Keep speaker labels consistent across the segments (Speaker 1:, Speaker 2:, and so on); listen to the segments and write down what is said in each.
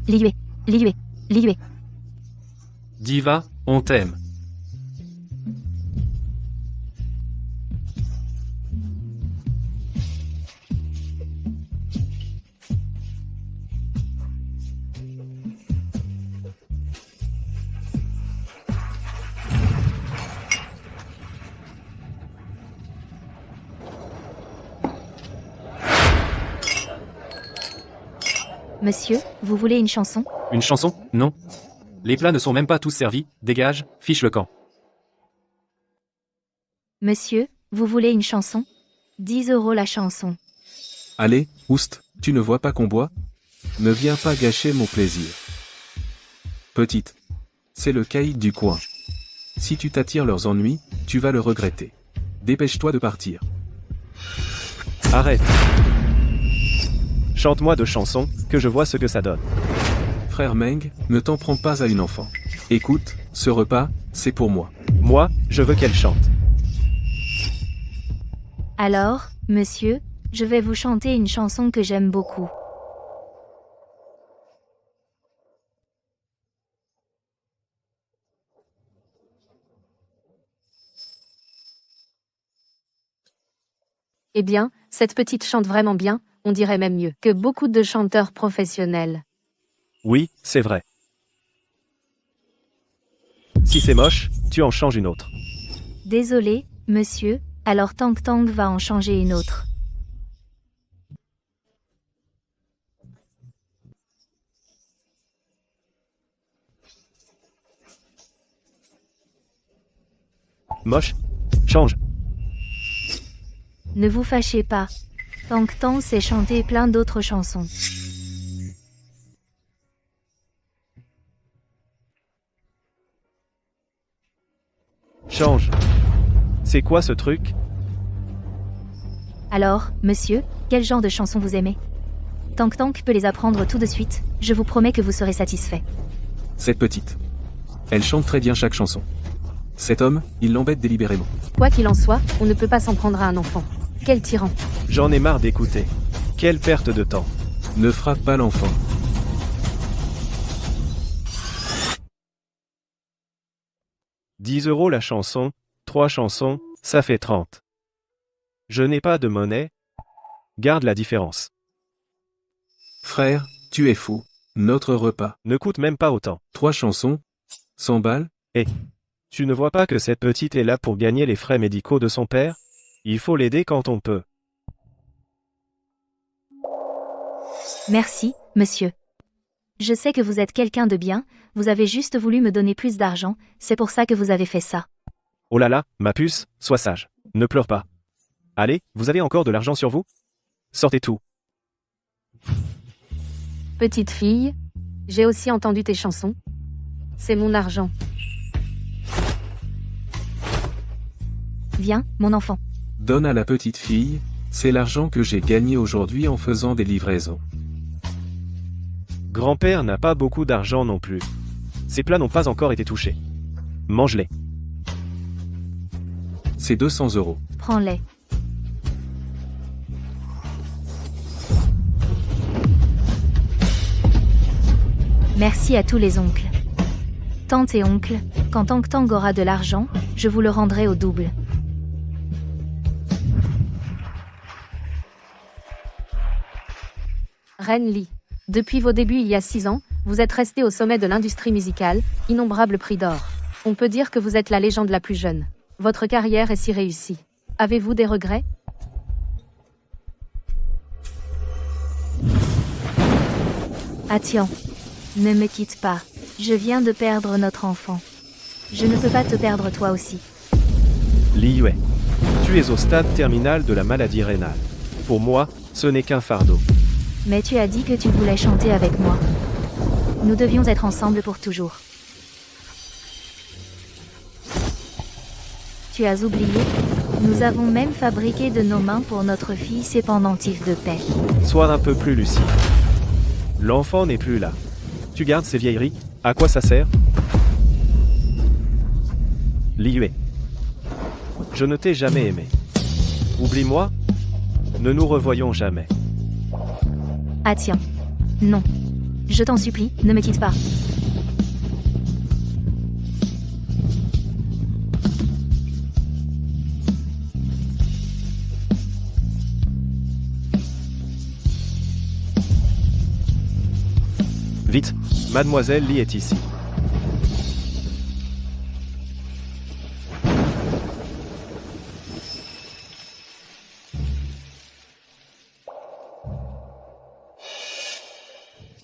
Speaker 1: Liyue, Liyue, Liyue.
Speaker 2: Diva, on t'aime.
Speaker 1: Monsieur, vous voulez une chanson?
Speaker 2: Une chanson? Non. Les plats ne sont même pas tous servis, dégage, fiche le camp.
Speaker 1: Monsieur, vous voulez une chanson? 10 € la chanson.
Speaker 3: Allez, oust, tu ne vois pas qu'on boit? Ne viens pas gâcher mon plaisir. Petite. C'est le caïd du coin. Si tu t'attires leurs ennuis, tu vas le regretter. Dépêche-toi de partir.
Speaker 4: Arrête. Chante-moi de chansons, que je vois ce que ça donne.
Speaker 3: Frère Meng, ne t'en prends pas à une enfant. Écoute, ce repas, c'est pour moi.
Speaker 4: Moi, je veux qu'elle chante.
Speaker 1: Alors, monsieur, je vais vous chanter une chanson que j'aime beaucoup. Eh bien, cette petite chante vraiment bien, on dirait même mieux que beaucoup de chanteurs professionnels.
Speaker 4: Oui, c'est vrai. Si c'est moche, tu en changes une autre.
Speaker 1: Désolé, monsieur, alors Tang Tang va en changer une autre.
Speaker 4: Moche? Change.
Speaker 1: Ne vous fâchez pas. Tang Tang sait chanter plein d'autres chansons.
Speaker 4: Change. C'est quoi ce truc?
Speaker 1: Alors, monsieur, quel genre de chansons vous aimez? Tang Tang peut les apprendre tout de suite, je vous promets que vous serez satisfait.
Speaker 3: Cette petite. Elle chante très bien chaque chanson. Cet homme, il l'embête délibérément.
Speaker 1: Quoi qu'il en soit, on ne peut pas s'en prendre à un enfant. Quel tyran.
Speaker 4: J'en ai marre d'écouter. Quelle perte de temps.
Speaker 3: Ne frappe pas l'enfant.
Speaker 4: « 10 € la chanson, 3 chansons, ça fait 30. Je n'ai pas de monnaie. Garde la différence.
Speaker 3: Frère, tu es fou. Notre repas.
Speaker 4: Ne coûte même pas autant.
Speaker 3: 3 chansons. 100 balles.
Speaker 4: Tu ne vois pas que cette petite est là pour gagner les frais médicaux de son père? Il faut l'aider quand on peut.
Speaker 1: Merci, monsieur. Je sais que vous êtes quelqu'un de bien, vous avez juste voulu me donner plus d'argent, c'est pour ça que vous avez fait ça.
Speaker 4: Oh là là, ma puce, sois sage. Ne pleure pas. Allez, vous avez encore de l'argent sur vous? Sortez tout.
Speaker 1: Petite fille, j'ai aussi entendu tes chansons. C'est mon argent. Viens, mon enfant.
Speaker 3: Donne à la petite fille, c'est l'argent que j'ai gagné aujourd'hui en faisant des livraisons.
Speaker 4: Grand-père n'a pas beaucoup d'argent non plus. Ces plats n'ont pas encore été touchés. Mange-les.
Speaker 3: C'est 200 €.
Speaker 1: Prends-les. Merci à tous les oncles. Tante et oncle, quand Tang Tang aura de l'argent, je vous le rendrai au double. Ren Li. Depuis vos débuts il y a 6 ans, vous êtes resté au sommet de l'industrie musicale, innombrables prix d'or. On peut dire que vous êtes la légende la plus jeune. Votre carrière est si réussie. Avez-vous des regrets? Attiens, ne me quitte pas. Je viens de perdre notre enfant. Je ne peux pas te perdre toi aussi.
Speaker 4: Li Yue. Tu es au stade terminal de la maladie rénale. Pour moi, ce n'est qu'un fardeau.
Speaker 1: Mais tu as dit que tu voulais chanter avec moi. Nous devions être ensemble pour toujours. Tu as oublié? Nous avons même fabriqué de nos mains pour notre fille ses pendentifs de paix.
Speaker 4: Sois un peu plus lucide. L'enfant n'est plus là. Tu gardes ces vieilleries? À quoi ça sert? Li Yue. Je ne t'ai jamais aimé. Oublie-moi? Ne nous revoyons jamais.
Speaker 1: Ah tiens. Non. Je t'en supplie, ne me quitte pas.
Speaker 4: Vite, Mademoiselle Lee est ici.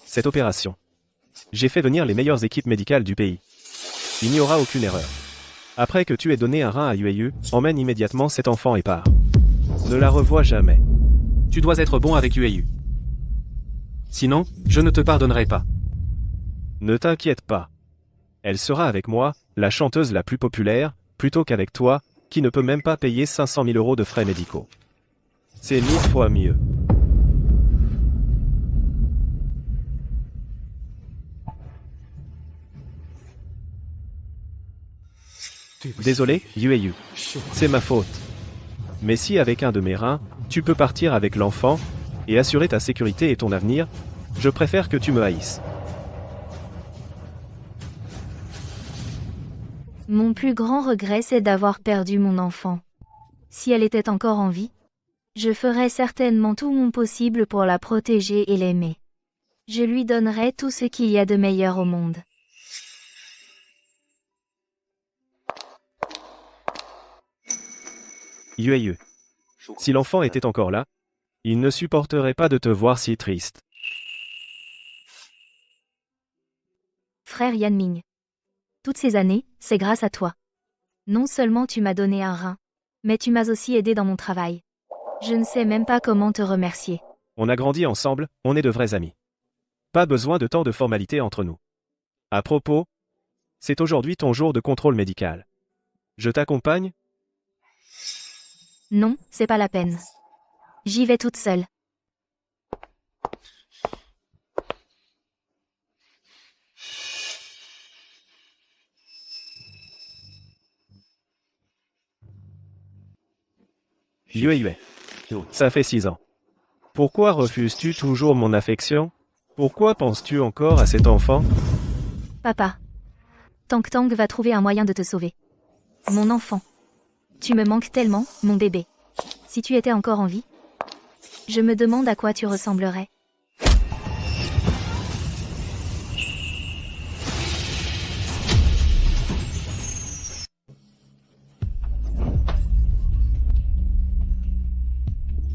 Speaker 4: Cette opération. J'ai fait venir les meilleures équipes médicales du pays. Il n'y aura aucune erreur. Après que tu aies donné un rein à Yueyu, emmène immédiatement cet enfant et pars. Ne la revois jamais.
Speaker 2: Tu dois être bon avec Yueyu. Sinon, je ne te pardonnerai pas.
Speaker 4: Ne t'inquiète pas. Elle sera avec moi, la chanteuse la plus populaire, plutôt qu'avec toi, qui ne peut même pas payer 500 000 € de frais médicaux. C'est 1000 fois mieux. Désolé, Yueyu. C'est ma faute. Mais si avec un de mes reins, tu peux partir avec l'enfant, et assurer ta sécurité et ton avenir, je préfère que tu me haïsses.
Speaker 1: Mon plus grand regret, c'est d'avoir perdu mon enfant. Si elle était encore en vie, je ferais certainement tout mon possible pour la protéger et l'aimer. Je lui donnerais tout ce qu'il y a de meilleur au monde.
Speaker 4: Yueyu. Si l'enfant était encore là, il ne supporterait pas de te voir si triste.
Speaker 1: Frère Yanming. Toutes ces années, c'est grâce à toi. Non seulement tu m'as donné un rein, mais tu m'as aussi aidé dans mon travail. Je ne sais même pas comment te remercier.
Speaker 4: On a grandi ensemble, on est de vrais amis. Pas besoin de tant de formalités entre nous. À propos, c'est aujourd'hui ton jour de contrôle médical. Je t'accompagne?
Speaker 1: Non, c'est pas la peine. J'y vais toute seule.
Speaker 4: Yueyu. Ça fait 6 ans. Pourquoi refuses-tu toujours mon affection? Pourquoi penses-tu encore à cet enfant?
Speaker 1: Papa. Tang Tang va trouver un moyen de te sauver. Mon enfant. Tu me manques tellement, mon bébé. Si tu étais encore en vie, je me demande à quoi tu ressemblerais.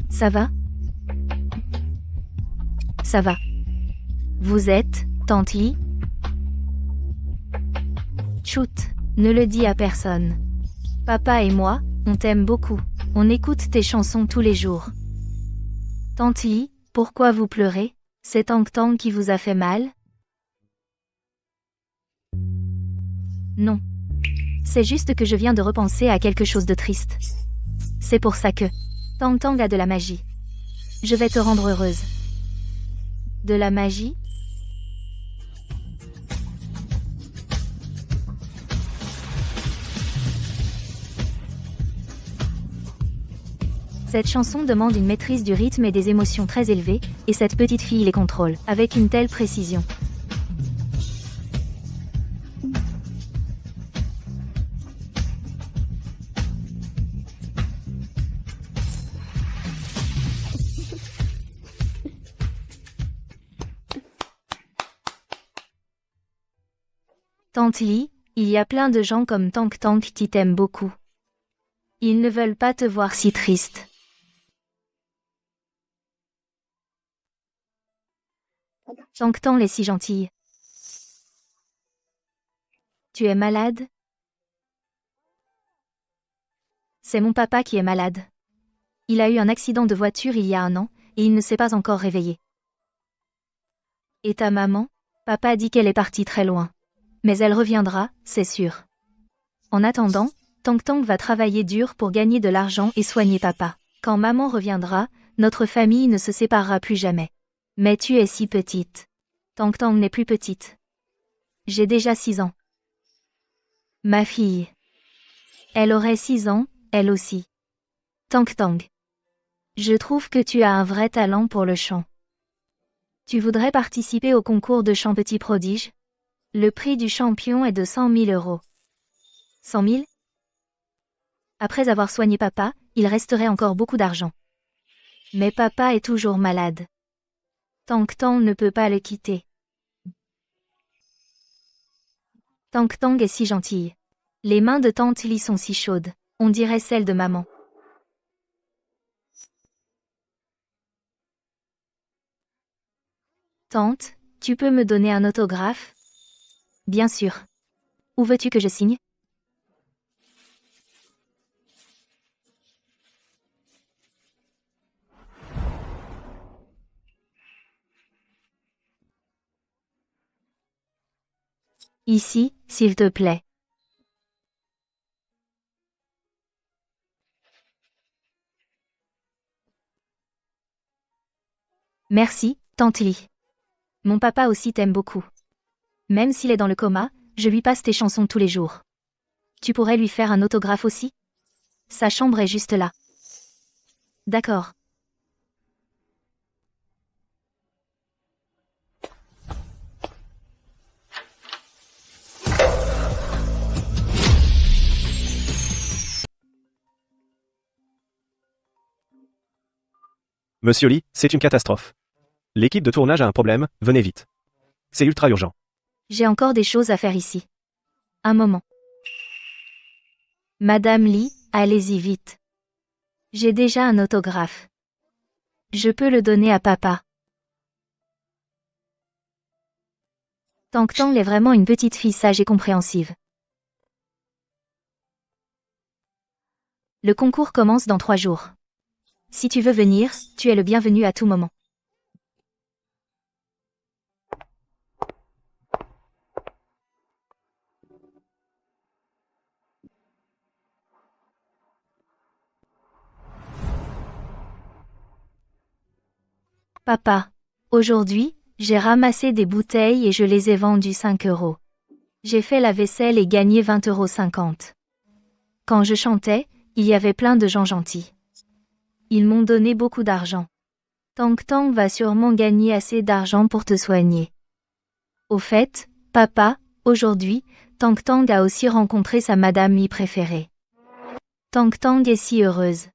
Speaker 1: Ça va? Ça va. Vous êtes, Tante Lee? Chut, ne le dis à personne. Papa et moi, on t'aime beaucoup. On écoute tes chansons tous les jours. Tante Lee, pourquoi vous pleurez? C'est Tang Tang qui vous a fait mal? Non. C'est juste que je viens de repenser à quelque chose de triste. C'est pour ça que Tang Tang a de la magie. Je vais te rendre heureuse. De la magie? Cette chanson demande une maîtrise du rythme et des émotions très élevées, et cette petite fille les contrôle, avec une telle précision. Tante Lee, il y a plein de gens comme Tang Tang qui t'aiment beaucoup. Ils ne veulent pas te voir si triste. Tang Tang est si gentille. Tu es malade? C'est mon papa qui est malade. Il a eu un accident de voiture il y a 1 an, et il ne s'est pas encore réveillé. Et ta maman? Papa dit qu'elle est partie très loin. Mais elle reviendra, c'est sûr. En attendant, Tang Tang va travailler dur pour gagner de l'argent et soigner papa. Quand maman reviendra, notre famille ne se séparera plus jamais. Mais tu es si petite. Tang Tang n'est plus petite. J'ai déjà 6 ans. Ma fille. Elle aurait 6 ans, elle aussi. Tang Tang. Je trouve que tu as un vrai talent pour le chant.
Speaker 5: Tu voudrais participer au concours de chant petit prodige? Le prix du champion est de 100 000 euros. 100 000? Après avoir soigné papa, il resterait encore beaucoup d'argent. Mais papa est toujours malade. Tang Tang ne peut pas le quitter. Tang Tang est si gentille. Les mains de tante Li sont si chaudes, on dirait celles de maman. Tante, tu peux me donner un autographe? Bien sûr. Où veux-tu que je signe? Ici, s'il te plaît. Merci, tante Li. Mon papa aussi t'aime beaucoup. Même s'il est dans le coma, je lui passe tes chansons tous les jours. Tu pourrais lui faire un autographe aussi? Sa chambre est juste là. D'accord.
Speaker 4: Monsieur Lee, c'est une catastrophe. L'équipe de tournage a un problème, venez vite. C'est ultra urgent.
Speaker 5: J'ai encore des choses à faire ici. Un moment. Madame Lee, allez-y vite. J'ai déjà un autographe. Je peux le donner à papa. Tang Tang est vraiment une petite fille sage et compréhensive. Le concours commence dans 3 jours. Si tu veux venir, tu es le bienvenu à tout moment. Papa, aujourd'hui, j'ai ramassé des bouteilles et je les ai vendues 5 euros. J'ai fait la vaisselle et gagné 20,50 €. Quand je chantais, il y avait plein de gens gentils. Ils m'ont donné beaucoup d'argent. Tang Tang va sûrement gagner assez d'argent pour te soigner. Au fait, papa, aujourd'hui, Tang Tang a aussi rencontré sa madame Mi préférée. Tang Tang est si heureuse.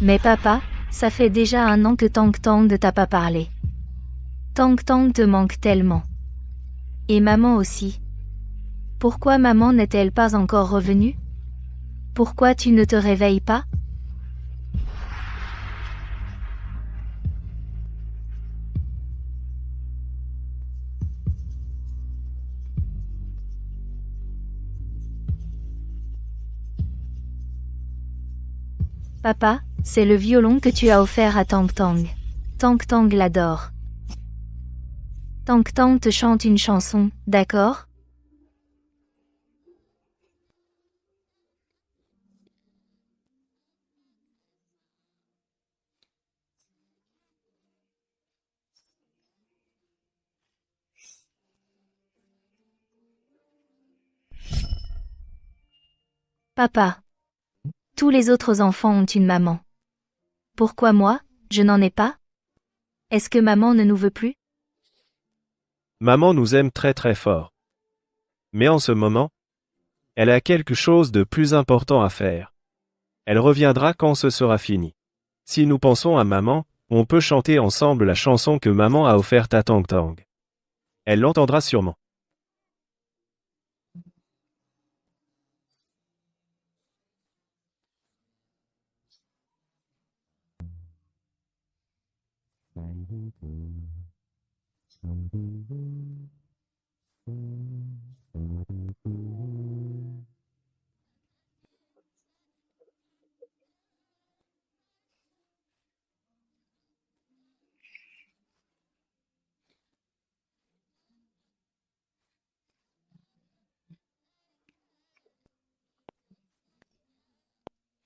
Speaker 5: Mais papa, ça fait déjà 1 an que Tang Tang ne t'a pas parlé. Tang Tang te manque tellement. Et maman aussi. Pourquoi maman n'est-elle pas encore revenue? Pourquoi tu ne te réveilles pas? Papa, c'est le violon que tu as offert à Tang Tang. Tang Tang l'adore. Tang Tang te chante une chanson, d'accord? Papa. Tous les autres enfants ont une maman. Pourquoi moi, je n'en ai pas? Est-ce que maman ne nous veut plus?
Speaker 4: Maman nous aime très très fort. Mais en ce moment, elle a quelque chose de plus important à faire. Elle reviendra quand ce sera fini. Si nous pensons à maman, on peut chanter ensemble la chanson que maman a offerte à Tang Tang. Elle l'entendra sûrement.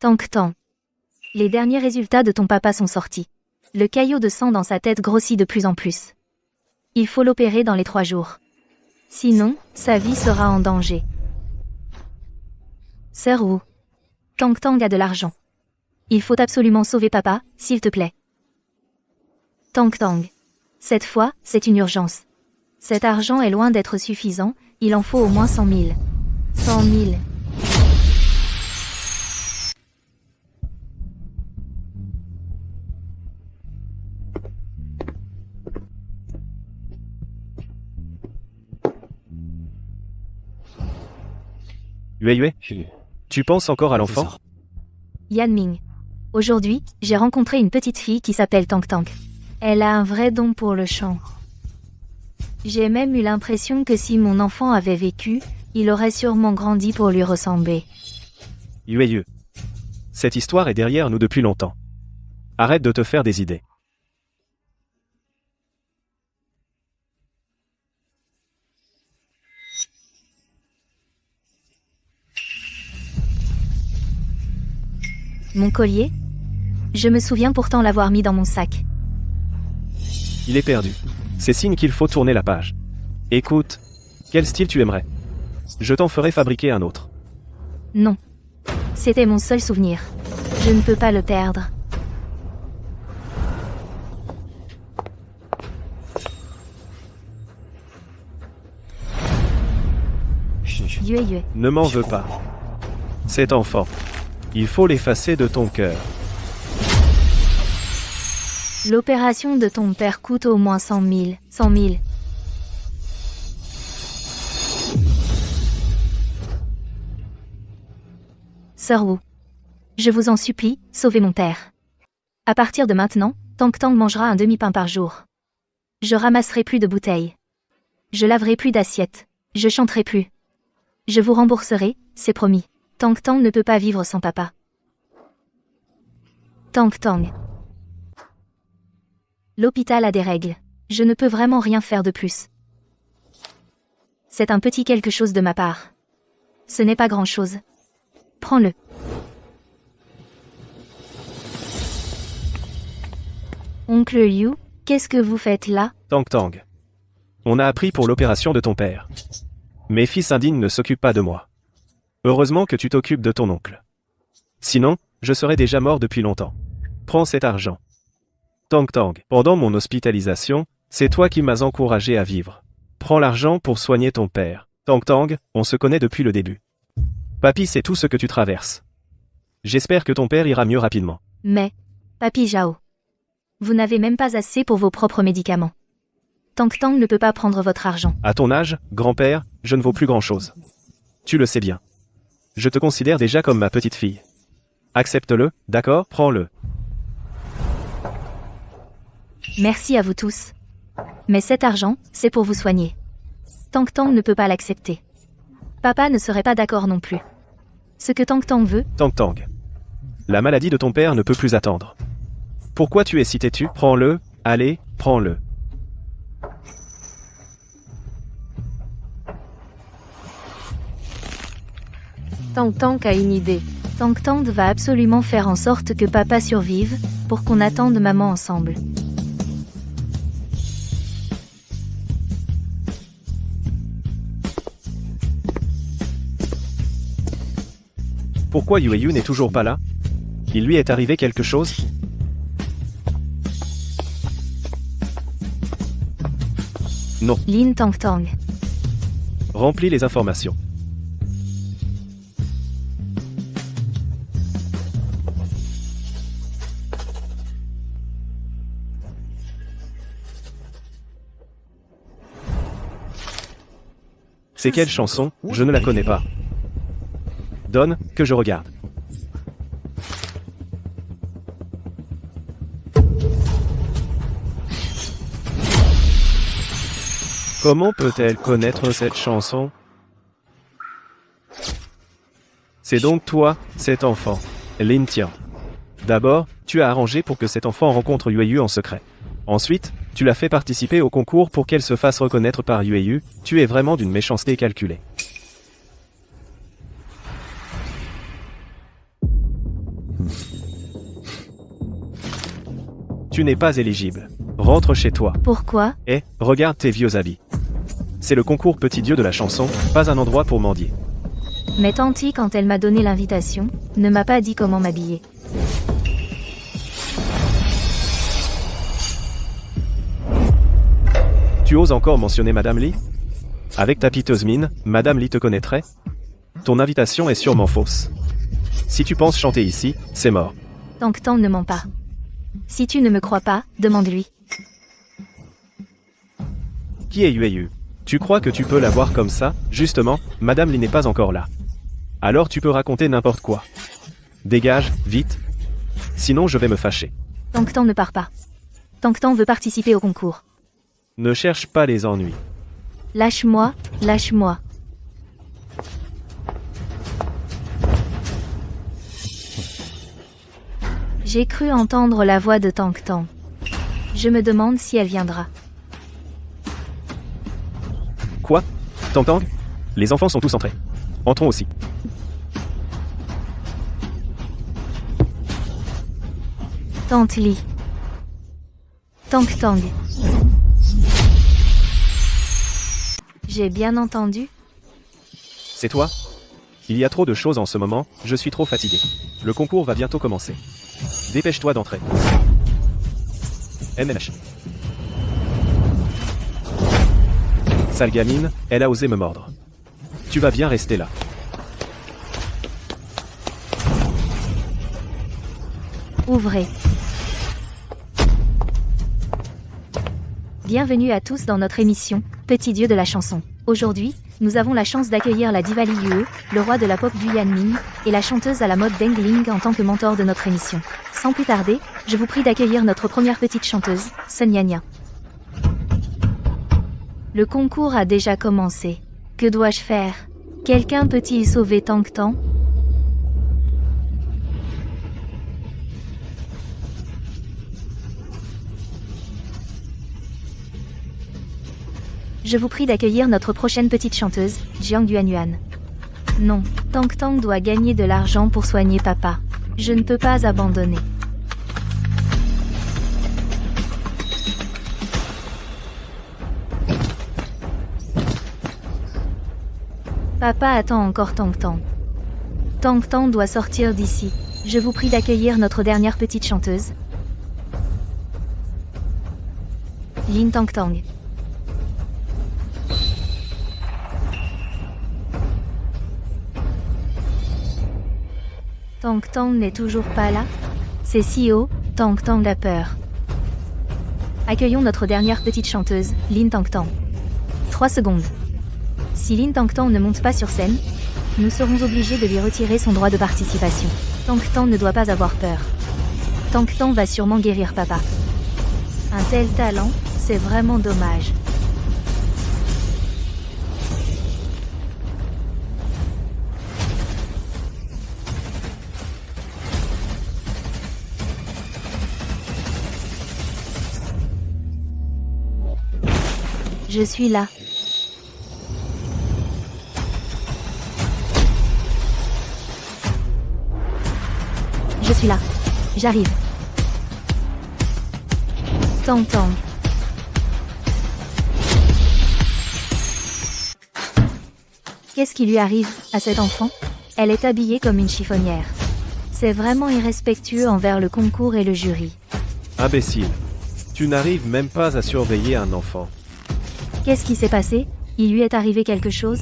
Speaker 5: Tang Tang. Les derniers résultats de ton papa sont sortis. Le caillot de sang dans sa tête grossit de plus en plus. Il faut l'opérer dans les 3 jours. Sinon, sa vie sera en danger. Sœur Wu. Tang Tang a de l'argent. Il faut absolument sauver papa, s'il te plaît. Tang Tang. Cette fois, c'est une urgence. Cet argent est loin d'être suffisant, il en faut au moins 100 000. 100 000.
Speaker 4: Yue, tu penses encore à l'enfant?
Speaker 5: Yan Ming. Aujourd'hui, j'ai rencontré une petite fille qui s'appelle Tang Tang. Elle a un vrai don pour le chant. J'ai même eu l'impression que si mon enfant avait vécu, il aurait sûrement grandi pour lui ressembler.
Speaker 4: Yue. Cette histoire est derrière nous depuis longtemps. Arrête de te faire des idées.
Speaker 5: Mon collier? Je me souviens pourtant l'avoir mis dans mon sac.
Speaker 4: Il est perdu. C'est signe qu'il faut tourner la page. Écoute, quel style tu aimerais? Je t'en ferai fabriquer un autre.
Speaker 5: Non. C'était mon seul souvenir. Je ne peux pas le perdre. Yue.
Speaker 4: Ne m'en veux pas. Cet enfant. Il faut l'effacer de ton cœur.
Speaker 5: L'opération de ton père coûte au moins 100 000. 100 000. Sœur Wu. Je vous en supplie, sauvez mon père. À partir de maintenant, Tang Tang mangera un demi-pain par jour. Je ramasserai plus de bouteilles. Je laverai plus d'assiettes. Je chanterai plus. Je vous rembourserai, c'est promis. Tang Tang ne peut pas vivre sans papa. Tang Tang. L'hôpital a des règles. Je ne peux vraiment rien faire de plus. C'est un petit quelque chose de ma part. Ce n'est pas grand-chose. Prends-le. Oncle Liu, qu'est-ce que vous faites là?
Speaker 4: Tang Tang. On a appris pour l'opération de ton père. Mes fils indignes ne s'occupent pas de moi. Heureusement que tu t'occupes de ton oncle. Sinon, je serais déjà mort depuis longtemps. Prends cet argent. Tang Tang, pendant mon hospitalisation, c'est toi qui m'as encouragé à vivre. Prends l'argent pour soigner ton père. Tang Tang, on se connaît depuis le début. Papy sait tout ce que tu traverses. J'espère que ton père ira mieux rapidement.
Speaker 5: Mais, Papy Zhao, vous n'avez même pas assez pour vos propres médicaments. Tang Tang ne peut pas prendre votre argent.
Speaker 4: À ton âge, grand-père, je ne vaux plus grand-chose. Tu le sais bien. Je te considère déjà comme ma petite fille. Accepte-le, d'accord? Prends-le.
Speaker 5: Merci à vous tous. Mais cet argent, c'est pour vous soigner. Tang Tang ne peut pas l'accepter. Papa ne serait pas d'accord non plus. Ce que Tang Tang veut...
Speaker 4: Tang Tang. La maladie de ton père ne peut plus attendre. Pourquoi tu es si têtu? Prends-le, allez, prends-le.
Speaker 1: Tang Tang a une idée.
Speaker 5: Tang Tang va absolument faire en sorte que papa survive, pour qu'on attende maman ensemble.
Speaker 4: Pourquoi Yue n'est toujours pas là? Il lui est arrivé quelque chose? Non.
Speaker 5: Lin Tang Tang.
Speaker 4: Remplis les informations. C'est quelle chanson? Je ne la connais pas. Donne, que je regarde. Comment peut-elle connaître cette chanson? C'est donc toi, cet enfant. Lin Tian. D'abord, tu as arrangé pour que cet enfant rencontre Yue en secret. Ensuite, tu l'as fait participer au concours pour qu'elle se fasse reconnaître par Yue. Tu es vraiment d'une méchanceté calculée. Tu n'es pas éligible. Rentre chez toi.
Speaker 5: Pourquoi?
Speaker 4: Et, regarde tes vieux habits. C'est le concours petit dieu de la chanson, pas un endroit pour mendier.
Speaker 5: Mais Tanti, quand elle m'a donné l'invitation, ne m'a pas dit comment m'habiller.
Speaker 4: Tu oses encore mentionner Madame Lee? Avec ta piteuse mine, Madame Lee te connaîtrait? Ton invitation est sûrement fausse. Si tu penses chanter ici, c'est mort.
Speaker 5: Tang ne ment pas. Si tu ne me crois pas, demande-lui.
Speaker 4: Qui est Yueyu? Tu crois que tu peux la voir comme ça? Justement, Madame Lee n'est pas encore là. Alors tu peux raconter n'importe quoi. Dégage, vite. Sinon je vais me fâcher.
Speaker 5: Tang ne part pas. Tang veut participer au concours.
Speaker 4: Ne cherche pas les ennuis.
Speaker 5: Lâche-moi, lâche-moi. J'ai cru entendre la voix de Tang. Je me demande si elle viendra.
Speaker 4: Quoi? Tang? Les enfants sont tous entrés. Entrons aussi.
Speaker 5: Tante Lee. Tang. J'ai bien entendu?
Speaker 4: C'est toi? Il y a trop de choses en ce moment, je suis trop fatigué. Le concours va bientôt commencer. Dépêche-toi d'entrer. MNH. Sale gamine, elle a osé me mordre. Tu vas bien rester là.
Speaker 5: Ouvrez. Bienvenue à tous dans notre émission, Petit Dieu de la chanson. Aujourd'hui, nous avons la chance d'accueillir la diva Lee Yue, le roi de la pop du Yanmin, et la chanteuse à la mode Deng Ling en tant que mentor de notre émission. Sans plus tarder, je vous prie d'accueillir notre première petite chanteuse, Sun Yanya. Le concours a déjà commencé. Que dois-je faire? Quelqu'un peut-il sauver Tang? Je vous prie d'accueillir notre prochaine petite chanteuse, Jiang Yuanyuan. Non, Tang doit gagner de l'argent pour soigner papa. Je ne peux pas abandonner. Papa attend encore Tang. Tang doit sortir d'ici. Je vous prie d'accueillir notre dernière petite chanteuse, Lin Tang. Tang n'est toujours pas là? C'est si haut, Tang a peur. Accueillons notre dernière petite chanteuse, Lin Tang. 3 secondes. Si Lin Tang ne monte pas sur scène, nous serons obligés de lui retirer son droit de participation. Tang ne doit pas avoir peur. Tang va sûrement guérir papa. Un tel talent, c'est vraiment dommage. Je suis là. Je suis là. J'arrive. Tang. Qu'est-ce qui lui arrive, à cet enfant? Elle est habillée comme une chiffonnière. C'est vraiment irrespectueux envers le concours et le jury.
Speaker 4: Imbécile. Tu n'arrives même pas à surveiller un enfant.
Speaker 5: Qu'est-ce qui s'est passé? Il lui est arrivé quelque chose?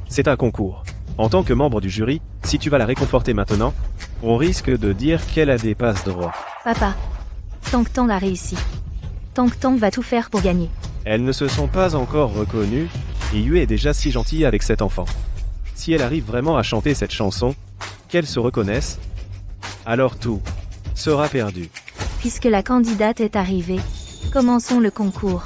Speaker 4: C'est un concours. En tant que membre du jury, si tu vas la réconforter maintenant, on risque de dire qu'elle a des passes droits.
Speaker 5: Papa. Tang a réussi. Tang va tout faire pour gagner.
Speaker 4: Elles ne se sont pas encore reconnues, et Yue est déjà si gentille avec cet enfant. Si elle arrive vraiment à chanter cette chanson, qu'elle se reconnaisse, alors tout sera perdu.
Speaker 5: Puisque la candidate est arrivée, commençons le concours.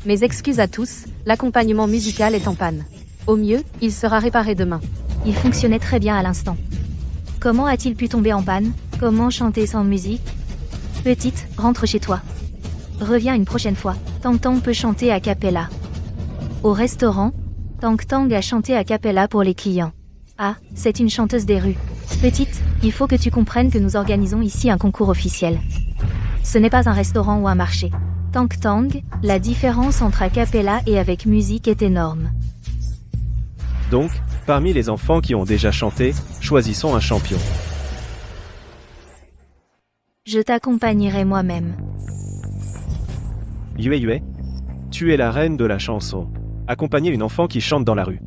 Speaker 1: Mes excuses à tous, l'accompagnement musical est en panne. Au mieux, il sera réparé demain.
Speaker 5: Il fonctionnait très bien à l'instant. Comment a-t-il pu tomber en panne? Comment chanter sans musique? Petite, rentre chez toi. Reviens une prochaine fois. Tang peut chanter a cappella. Au restaurant, Tang a chanté a cappella pour les clients. Ah, c'est une chanteuse des rues. Petite, Il faut que tu comprennes que nous organisons ici un concours officiel. Ce n'est pas un restaurant ou un marché. Tang Tang, la différence entre a cappella et avec musique est énorme.
Speaker 4: Donc, parmi les enfants qui ont déjà chanté, choisissons un champion.
Speaker 5: Je t'accompagnerai moi-même.
Speaker 4: Yue Yue, tu es la reine de la chanson. Accompagner une enfant qui chante dans la rue.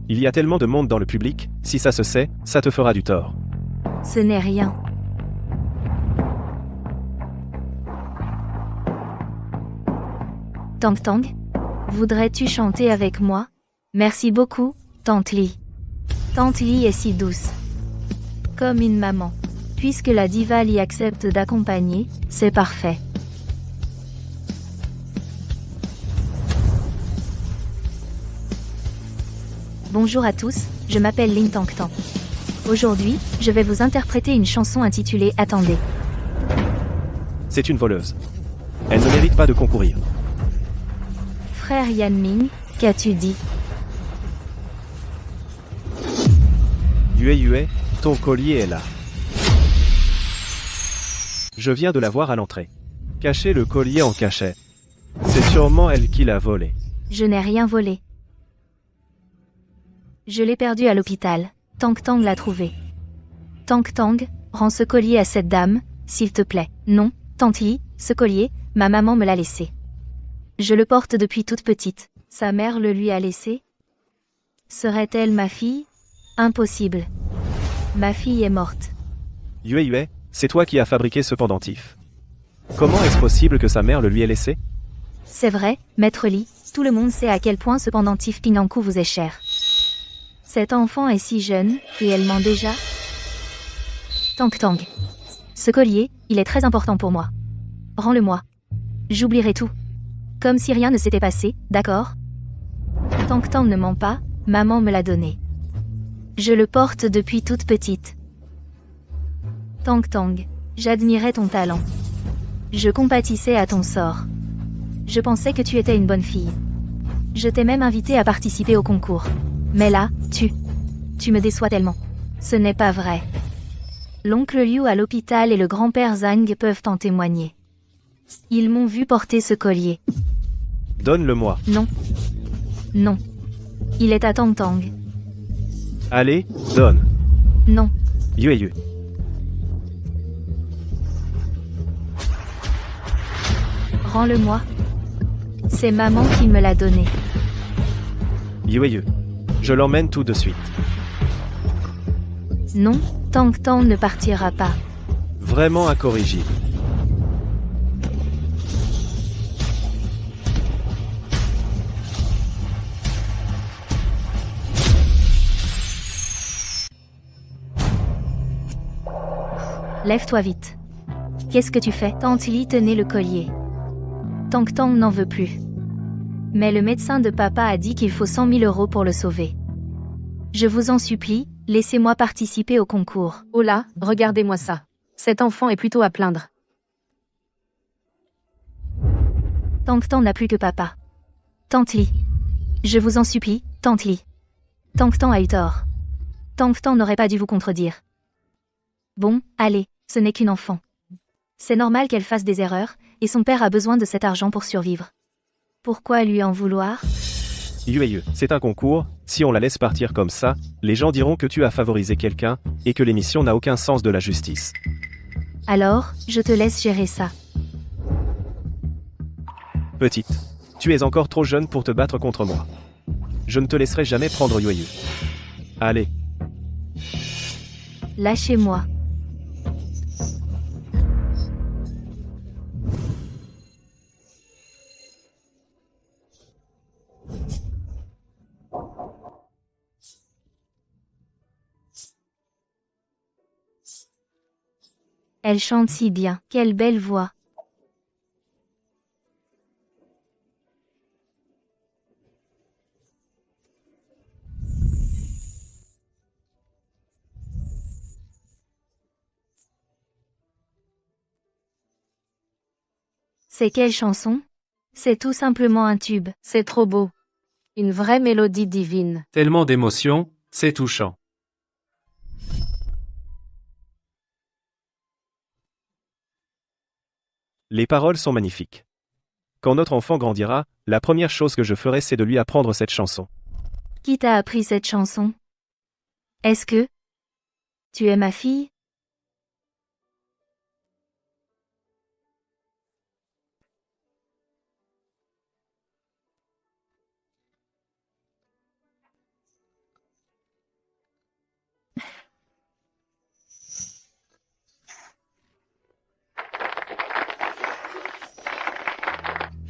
Speaker 4: Il y a tellement de monde dans le public, si ça se sait, ça te fera du tort.
Speaker 5: Ce n'est rien. Tang Tang, voudrais-tu chanter avec moi? Merci beaucoup, Tante Li. Tante Li est si douce. Comme une maman. Puisque la diva Li accepte d'accompagner, c'est parfait. Bonjour à tous, je m'appelle Lin Tang Tang. Aujourd'hui, je vais vous interpréter une chanson intitulée Attendez.
Speaker 4: C'est une voleuse. Elle ne mérite pas de concourir.
Speaker 5: Frère Yan Ming, qu'as-tu dit?
Speaker 4: Yue Yue, ton collier est là. Je viens de la voir à l'entrée. Cacher le collier en cachette. C'est sûrement elle qui l'a volé.
Speaker 5: Je n'ai rien volé. Je l'ai perdu à l'hôpital. Tang Tang l'a trouvé. Tang Tang, rends ce collier à cette dame, s'il te plaît. Non, Tante Li, ce collier, ma maman me l'a laissé. Je le porte depuis toute petite. Sa mère le lui a laissé? Serait-elle ma fille? Impossible. Ma fille est morte.
Speaker 4: Yue Yue, c'est toi qui as fabriqué ce pendentif. Comment est-ce possible que sa mère le lui ait laissé?
Speaker 5: C'est vrai, Maître Li, tout le monde sait à quel point ce pendentif Pinankou vous est cher. Cet enfant est si jeune, et elle ment déjà? Tang Tang. Ce collier, il est très important pour moi. Rends-le-moi. J'oublierai tout. Comme si rien ne s'était passé, d'accord? Tang Tang ne ment pas, maman me l'a donné. Je le porte depuis toute petite. Tang Tang, j'admirais ton talent. Je compatissais à ton sort. Je pensais que tu étais une bonne fille. Je t'ai même invité à participer au concours. Mais là, tu me déçois tellement. Ce n'est pas vrai. L'oncle Liu à l'hôpital et le grand-père Zhang peuvent en témoigner. Ils m'ont vu porter ce collier.
Speaker 4: Donne-le-moi.
Speaker 5: Non. Non. Il est à Tang Tang.
Speaker 4: Allez, donne.
Speaker 5: Non.
Speaker 4: Yue Yue.
Speaker 5: Rends-le-moi. C'est maman qui me l'a donné.
Speaker 4: Yue Yue. Je l'emmène tout de suite.
Speaker 5: Non, Tang Tang ne partira pas.
Speaker 4: Vraiment incorrigible.
Speaker 5: Lève-toi vite. Qu'est-ce que tu fais? Tante Li tenait le collier. Tang Tang n'en veut plus. Mais le médecin de papa a dit qu'il faut 100 000 € pour le sauver. Je vous en supplie, laissez-moi participer au concours.
Speaker 1: Oh là, regardez-moi ça. Cet enfant est plutôt à plaindre.
Speaker 5: Tang Tang n'a plus que papa. Tante Li. Je vous en supplie, Tante Li. Tang Tang a eu tort. Tang Tang n'aurait pas dû vous contredire. Bon, allez, ce n'est qu'une enfant. C'est normal qu'elle fasse des erreurs, et son père a besoin de cet argent pour survivre. Pourquoi lui en vouloir?
Speaker 4: Yue Yue, c'est un concours, si on la laisse partir comme ça, les gens diront que tu as favorisé quelqu'un, et que l'émission n'a aucun sens de la justice.
Speaker 5: Alors, je te laisse gérer ça.
Speaker 4: Petite, tu es encore trop jeune pour te battre contre moi. Je ne te laisserai jamais prendre Yue Yue. Allez.
Speaker 5: Lâchez-moi. Elle chante si bien, quelle belle voix. C'est quelle chanson? C'est tout simplement un tube.
Speaker 1: C'est trop beau. Une vraie mélodie divine.
Speaker 2: Tellement d'émotions, c'est touchant.
Speaker 4: Les paroles sont magnifiques. Quand notre enfant grandira, la première chose que je ferai c'est de lui apprendre cette chanson.
Speaker 5: Qui t'a appris cette chanson? Est-ce que tu es ma fille?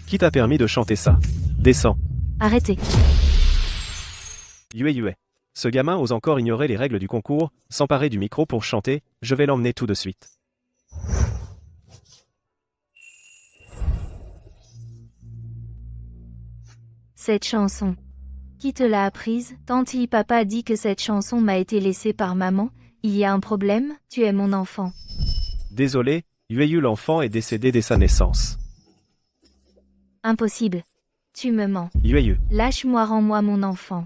Speaker 4: Qui t'a permis de chanter ça? Descends.
Speaker 5: Arrêtez.
Speaker 4: Yue. Ce gamin ose encore ignorer les règles du concours, s'emparer du micro pour chanter, je vais l'emmener tout de suite.
Speaker 5: Cette chanson. Qui te l'a apprise? Tanti papa dit que cette chanson m'a été laissée par maman. Il y a un problème? Tu es mon enfant.
Speaker 4: Désolé, Yue l'enfant est décédé dès sa naissance.
Speaker 5: Impossible. Tu me mens.
Speaker 4: Yue.
Speaker 5: Lâche-moi, rends-moi mon enfant.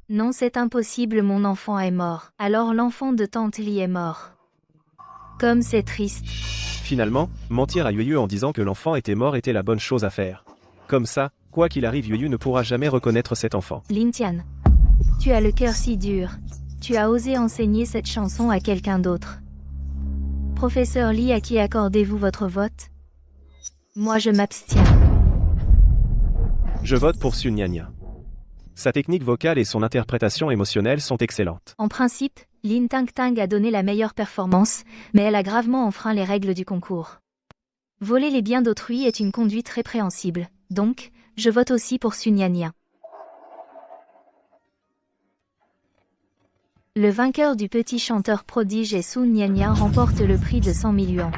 Speaker 5: Non, c'est impossible, mon enfant est mort. Alors l'enfant de Tante Li est mort. Comme c'est triste.
Speaker 4: Finalement, mentir à Yue en disant que l'enfant était mort était la bonne chose à faire. Comme ça, quoi qu'il arrive, Yue ne pourra jamais reconnaître cet enfant.
Speaker 5: Lin Tian. Tu as le cœur si dur. Tu as osé enseigner cette chanson à quelqu'un d'autre. Professeur Li, à qui accordez-vous votre vote? Moi je m'abstiens.
Speaker 4: Je vote pour Sun Nyanya. Sa technique vocale et son interprétation émotionnelle sont excellentes.
Speaker 5: En principe, Lin Tang a donné la meilleure performance, mais elle a gravement enfreint les règles du concours. Voler les biens d'autrui est une conduite répréhensible, donc, je vote aussi pour Sun Nyanya. Le vainqueur du petit chanteur prodige et Sun Nyanya remporte le prix de 100 000 yuans.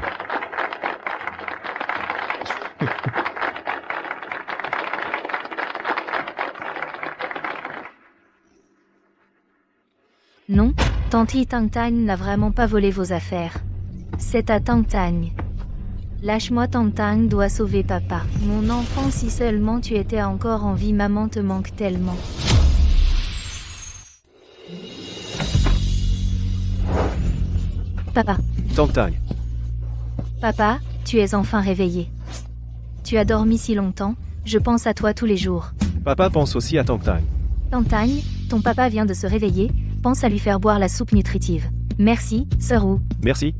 Speaker 5: Non, Tanti Tang n'a vraiment pas volé vos affaires. C'est à Tang. Lâche-moi, Tang doit sauver papa. Mon enfant, si seulement tu étais encore en vie, maman te manque tellement. Papa.
Speaker 4: Tang.
Speaker 5: Papa, tu es enfin réveillé. Tu as dormi si longtemps, je pense à toi tous les jours.
Speaker 4: Papa pense aussi à Tang.
Speaker 5: Tang, ton papa vient de se réveiller, pense à lui faire boire la soupe nutritive. Merci, Sœur Wu.
Speaker 4: Merci.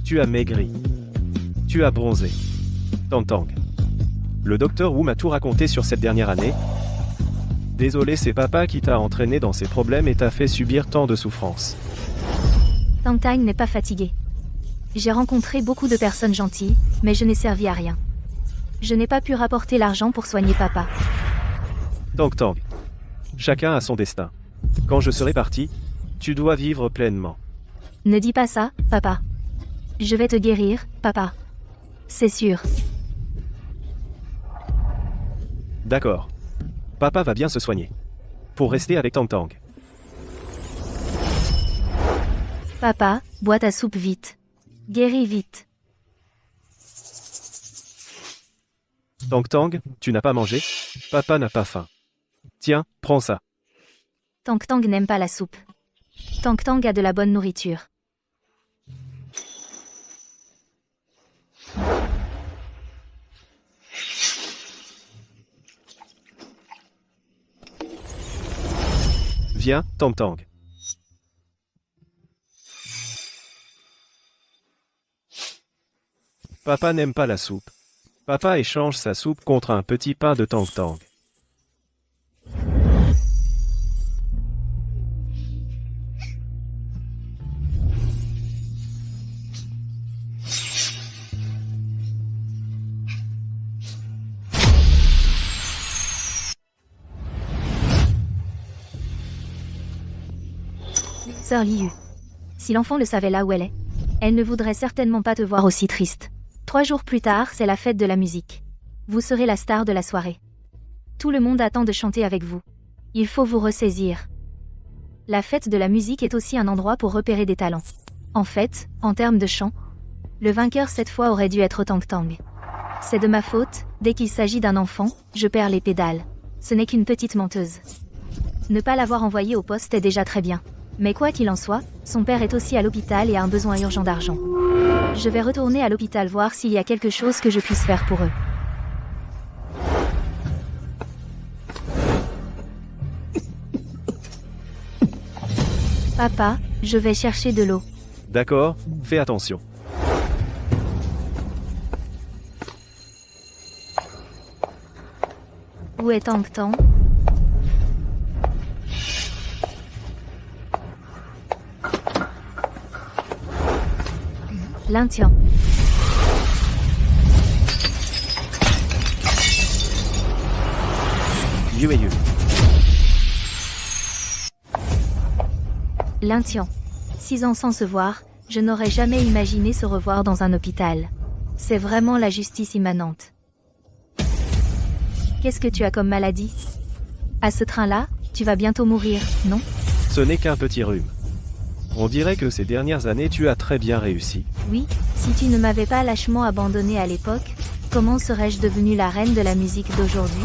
Speaker 4: Tu as maigri. Tu as bronzé. Tang. Le docteur Wu m'a tout raconté sur cette dernière année. Désolé, c'est papa qui t'a entraîné dans ces problèmes et t'a fait subir tant de souffrances.
Speaker 5: Tang n'est pas fatigué. J'ai rencontré beaucoup de personnes gentilles, mais je n'ai servi à rien. Je n'ai pas pu rapporter l'argent pour soigner papa.
Speaker 4: Tang. Chacun a son destin. Quand je serai parti, tu dois vivre pleinement.
Speaker 5: Ne dis pas ça, papa. Je vais te guérir, papa. C'est sûr.
Speaker 4: D'accord. Papa va bien se soigner. Pour rester avec Tang.
Speaker 5: Papa, bois ta soupe vite. Guéris vite.
Speaker 4: Tang, tu n'as pas mangé? Papa n'a pas faim. Tiens, prends ça.
Speaker 5: Tang n'aime pas la soupe. Tang a de la bonne nourriture.
Speaker 4: Viens, Tang. Papa n'aime pas la soupe. Papa échange sa soupe contre un petit pain de Tang.
Speaker 5: Sœur Liu. Si l'enfant le savait là où elle est, elle ne voudrait certainement pas te voir aussi triste. 3 jours plus tard, c'est la fête de la musique. Vous serez la star de la soirée. Tout le monde attend de chanter avec vous. Il faut vous ressaisir. La fête de la musique est aussi un endroit pour repérer des talents. En fait, en termes de chant, le vainqueur cette fois aurait dû être Tang. C'est de ma faute, dès qu'il s'agit d'un enfant, je perds les pédales. Ce n'est qu'une petite menteuse. Ne pas l'avoir envoyé au poste est déjà très bien. Mais quoi qu'il en soit, son père est aussi à l'hôpital et a un besoin urgent d'argent. Je vais retourner à l'hôpital voir s'il y a quelque chose que je puisse faire pour eux. Papa, je vais chercher de l'eau.
Speaker 4: D'accord, fais attention.
Speaker 5: Où est Tang-Tang? L'Intien.
Speaker 4: Yueyu.
Speaker 5: L'Intien. 6 ans sans se voir, je n'aurais jamais imaginé se revoir dans un hôpital. C'est vraiment la justice immanente. Qu'est-ce que tu as comme maladie? À ce train-là, tu vas bientôt mourir, non?
Speaker 4: Ce n'est qu'un petit rhume. On dirait que ces dernières années tu as très bien réussi.
Speaker 5: Oui, si tu ne m'avais pas lâchement abandonné à l'époque, comment serais-je devenue la reine de la musique d'aujourd'hui?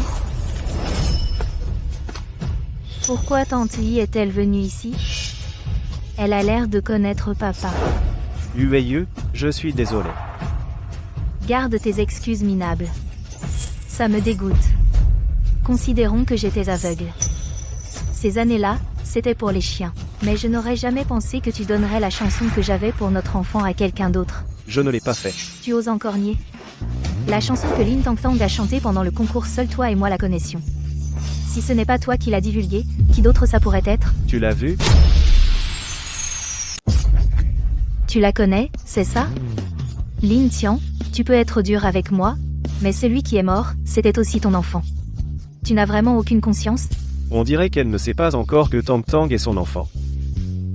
Speaker 5: Pourquoi tante Lee est-elle venue ici? Elle a l'air de connaître papa.
Speaker 4: Yueyu, je suis désolé.
Speaker 5: Garde tes excuses minables. Ça me dégoûte. Considérons que j'étais aveugle. Ces années-là, c'était pour les chiens. Mais je n'aurais jamais pensé que tu donnerais la chanson que j'avais pour notre enfant à quelqu'un d'autre.
Speaker 4: Je ne l'ai pas fait.
Speaker 5: Tu oses encore nier? La chanson que Lin Tang-Tang a chantée pendant le concours, seul toi et moi la connaissions. Si ce n'est pas toi qui l'as divulguée, qui d'autre ça pourrait être?
Speaker 4: Tu l'as vu?
Speaker 5: Tu la connais, c'est ça? Lin Tian, tu peux être dur avec moi, mais celui qui est mort, c'était aussi ton enfant. Tu n'as vraiment aucune conscience?
Speaker 4: On dirait qu'elle ne sait pas encore que Tang-Tang est son enfant.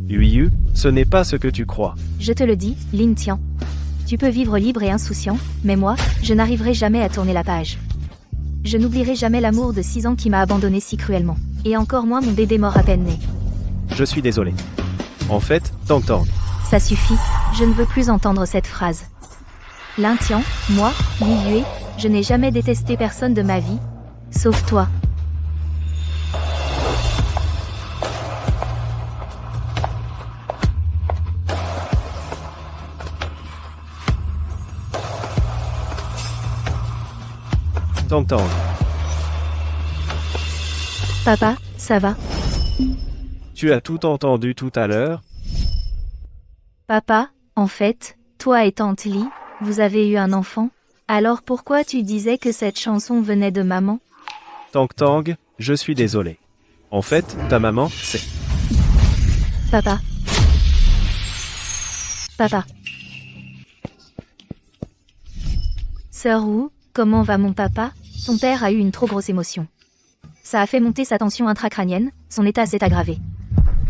Speaker 4: Yueyu, ce n'est pas ce que tu crois.
Speaker 5: Je te le dis, Lin Tian. Tu peux vivre libre et insouciant, mais moi, je n'arriverai jamais à tourner la page. Je n'oublierai jamais l'amour de 6 ans qui m'a abandonné si cruellement. Et encore moins mon bébé mort à peine né.
Speaker 4: Je suis désolé. En fait, Tang-Tang.
Speaker 5: Ça suffit, je ne veux plus entendre cette phrase. Lin Tian, moi, Li Yue, je n'ai jamais détesté personne de ma vie, sauf toi.
Speaker 4: Tang-Tang.
Speaker 5: Papa, ça va?
Speaker 4: Tu as tout entendu tout à l'heure?
Speaker 5: Papa, en fait, toi et tante Lee, vous avez eu un enfant? Alors pourquoi tu disais que cette chanson venait de maman?
Speaker 4: Tang-Tang, je suis désolé. En fait, ta maman, c'est...
Speaker 5: Papa. Papa. Sœur Wu, comment va mon papa? Son père a eu une trop grosse émotion. Ça a fait monter sa tension intracrânienne, son état s'est aggravé.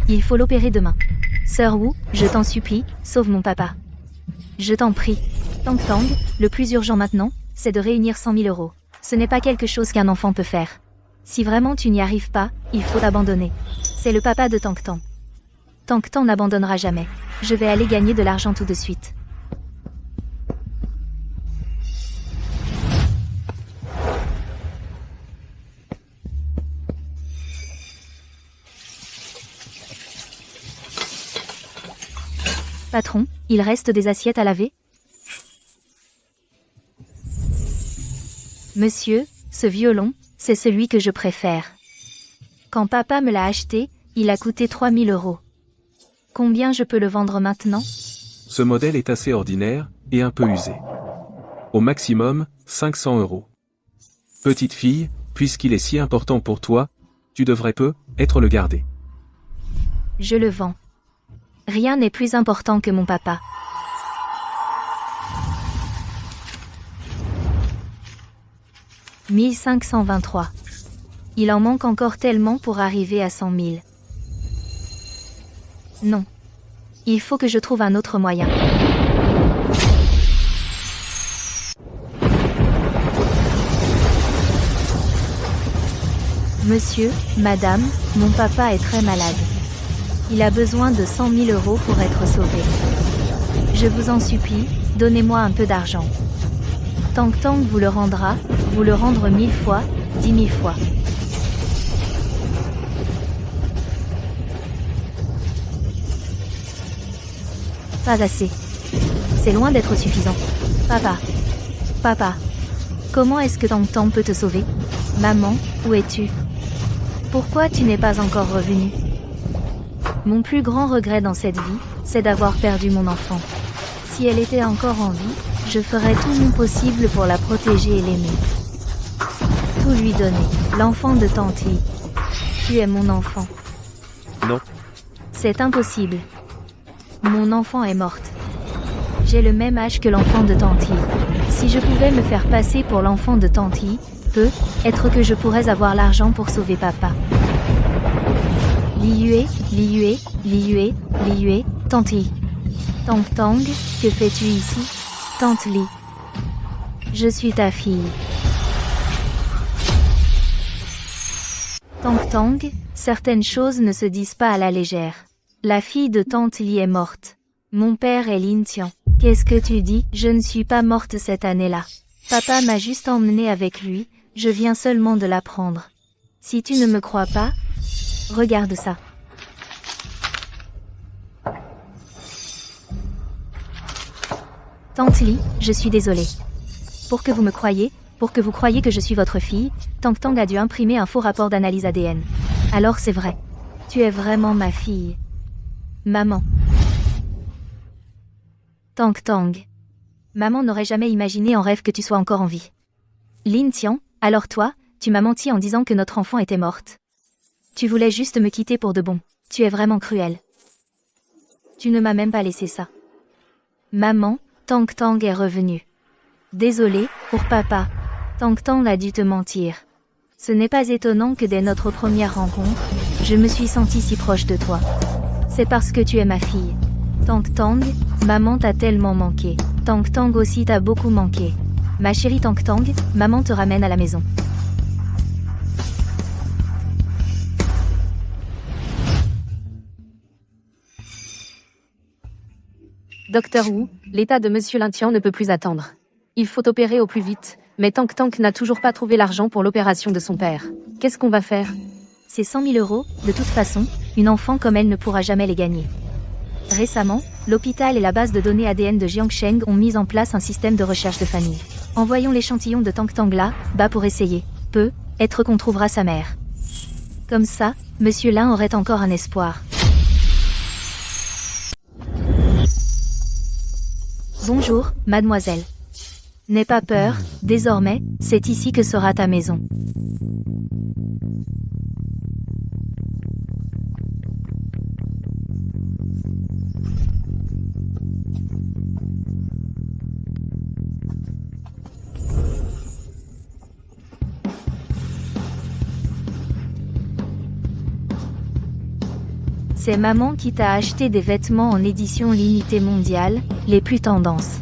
Speaker 5: Il faut l'opérer demain. Sœur Wu, je t'en supplie, sauve mon papa. Je t'en prie. Tang-Tang, le plus urgent maintenant, c'est de réunir 100 000 euros. Ce n'est pas quelque chose qu'un enfant peut faire. Si vraiment tu n'y arrives pas, il faut abandonner. C'est le papa de Tang-Tang. Tang-Tang n'abandonnera jamais. Je vais aller gagner de l'argent tout de suite. Patron, il reste des assiettes à laver? Monsieur, ce violon, c'est celui que je préfère. Quand papa me l'a acheté, il a coûté 3 000 euros. Combien je peux le vendre maintenant?
Speaker 3: Ce modèle est assez ordinaire, et un peu usé. Au maximum, 500 euros. Petite fille, puisqu'il est si important pour toi, tu devrais peut-être le garder.
Speaker 5: Je le vends. Rien n'est plus important que mon papa. « 1523. Il en manque encore tellement pour arriver à 100 000. Non. Il faut que je trouve un autre moyen. Monsieur, madame, mon papa est très malade. Il a besoin de 100 000 euros pour être sauvé. Je vous en supplie, donnez-moi un peu d'argent. Tang-Tang vous le rendra, vous le rendre 1000 fois, 10 000 fois. Pas assez. C'est loin d'être suffisant. Papa. Papa. Comment est-ce que Tang Tang peut te sauver? Maman, où es-tu? Pourquoi tu n'es pas encore revenue? Mon plus grand regret dans cette vie, c'est d'avoir perdu mon enfant. Si elle était encore en vie, je ferais tout mon possible pour la protéger et l'aimer. Tout lui donner. L'enfant de Tante Li. Tu es mon enfant.
Speaker 4: Non.
Speaker 5: C'est impossible. Mon enfant est morte. J'ai le même âge que l'enfant de Tante Li. Si je pouvais me faire passer pour l'enfant de Tante Li, peut-être que je pourrais avoir l'argent pour sauver papa. Li Yue, Li Yue, Li Yue, Li Yue, Tante Li. Tang Tang, que fais-tu ici? Tante Li. Je suis ta fille. Tang Tang, certaines choses ne se disent pas à la légère. La fille de Tante Li est morte. Mon père est Lin Tian. Qu'est-ce que tu dis? Je ne suis pas morte cette année-là. Papa m'a juste emmenée avec lui, je viens seulement de l'apprendre. Si tu ne me crois pas, regarde ça. Tante Li, je suis désolée. Pour que vous me croyiez, pour que vous croyiez que je suis votre fille, Tang Tang a dû imprimer un faux rapport d'analyse ADN. Alors c'est vrai. Tu es vraiment ma fille. Maman. Tang Tang. Maman n'aurait jamais imaginé en rêve que tu sois encore en vie. Lin Tian, alors toi, tu m'as menti en disant que notre enfant était morte. Tu voulais juste me quitter pour de bon. Tu es vraiment cruel. Tu ne m'as même pas laissé ça. Maman, Tang Tang est revenue. Désolée, pour papa. Tang Tang a dû te mentir. Ce n'est pas étonnant que dès notre première rencontre, je me suis sentie si proche de toi. C'est parce que tu es ma fille. Tang Tang, maman t'a tellement manqué. Tang Tang aussi t'a beaucoup manqué. Ma chérie Tang Tang, maman te ramène à la maison.
Speaker 1: Docteur Wu, l'état de Monsieur Lin Tian ne peut plus attendre. Il faut opérer au plus vite, mais Tang Tang n'a toujours pas trouvé l'argent pour l'opération de son père. Qu'est-ce qu'on va faire?
Speaker 5: C'est 100 000 euros, de toute façon, une enfant comme elle ne pourra jamais les gagner. Récemment, l'hôpital et la base de données ADN de Jiangsheng ont mis en place un système de recherche de famille. Envoyons l'échantillon de Tang Tang là-bas pour essayer. Peut-être qu'on trouvera sa mère. Comme ça, Monsieur Lin aurait encore un espoir. Bonjour, mademoiselle. N'aie pas peur, désormais, c'est ici que sera ta maison. C'est maman qui t'a acheté des vêtements en édition limitée mondiale, les plus tendances.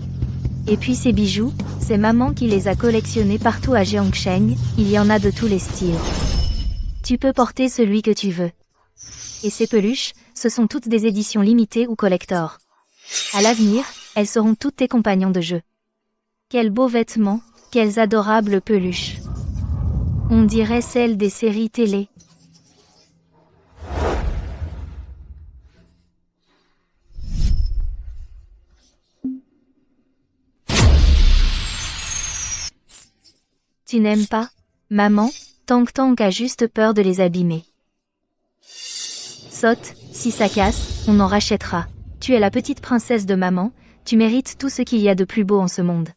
Speaker 5: Et puis ces bijoux, c'est maman qui les a collectionnés partout à Jiangsheng, il y en a de tous les styles. Tu peux porter celui que tu veux. Et ces peluches, ce sont toutes des éditions limitées ou collector. À l'avenir, elles seront toutes tes compagnons de jeu. Quels beaux vêtements, quelles adorables peluches. On dirait celles des séries télé. Tu n'aimes pas, maman? Tang Tang a juste peur de les abîmer. Saute, si ça casse, on en rachètera. Tu es la petite princesse de maman, tu mérites tout ce qu'il y a de plus beau en ce monde.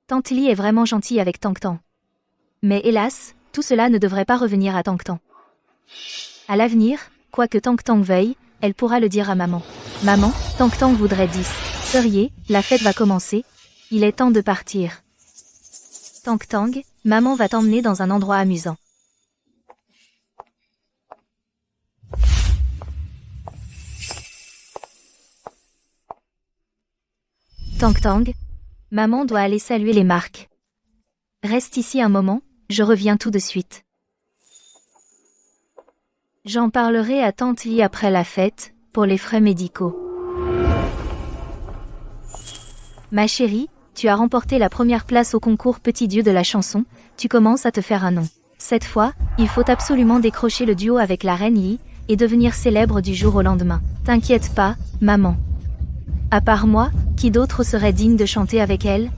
Speaker 5: Tante Li est vraiment gentille avec Tang Tang. Mais hélas, tout cela ne devrait pas revenir à Tang Tang. À l'avenir, quoi que Tang Tang veuille, elle pourra le dire à maman. Maman, Tang Tang voudrait 10. Seriez, la fête va commencer. Il est temps de partir. Tang Tang, maman va t'emmener dans un endroit amusant. Tang Tang, maman doit aller saluer les marques. Reste ici un moment, je reviens tout de suite. J'en parlerai à Tante Li après la fête, pour les frais médicaux. Ma chérie, tu as remporté la première place au concours Petit Dieu de la chanson, tu commences à te faire un nom. Cette fois, il faut absolument décrocher le duo avec la reine Yi, et devenir célèbre du jour au lendemain. T'inquiète pas, maman. À part moi, qui d'autre serait digne de chanter avec elle?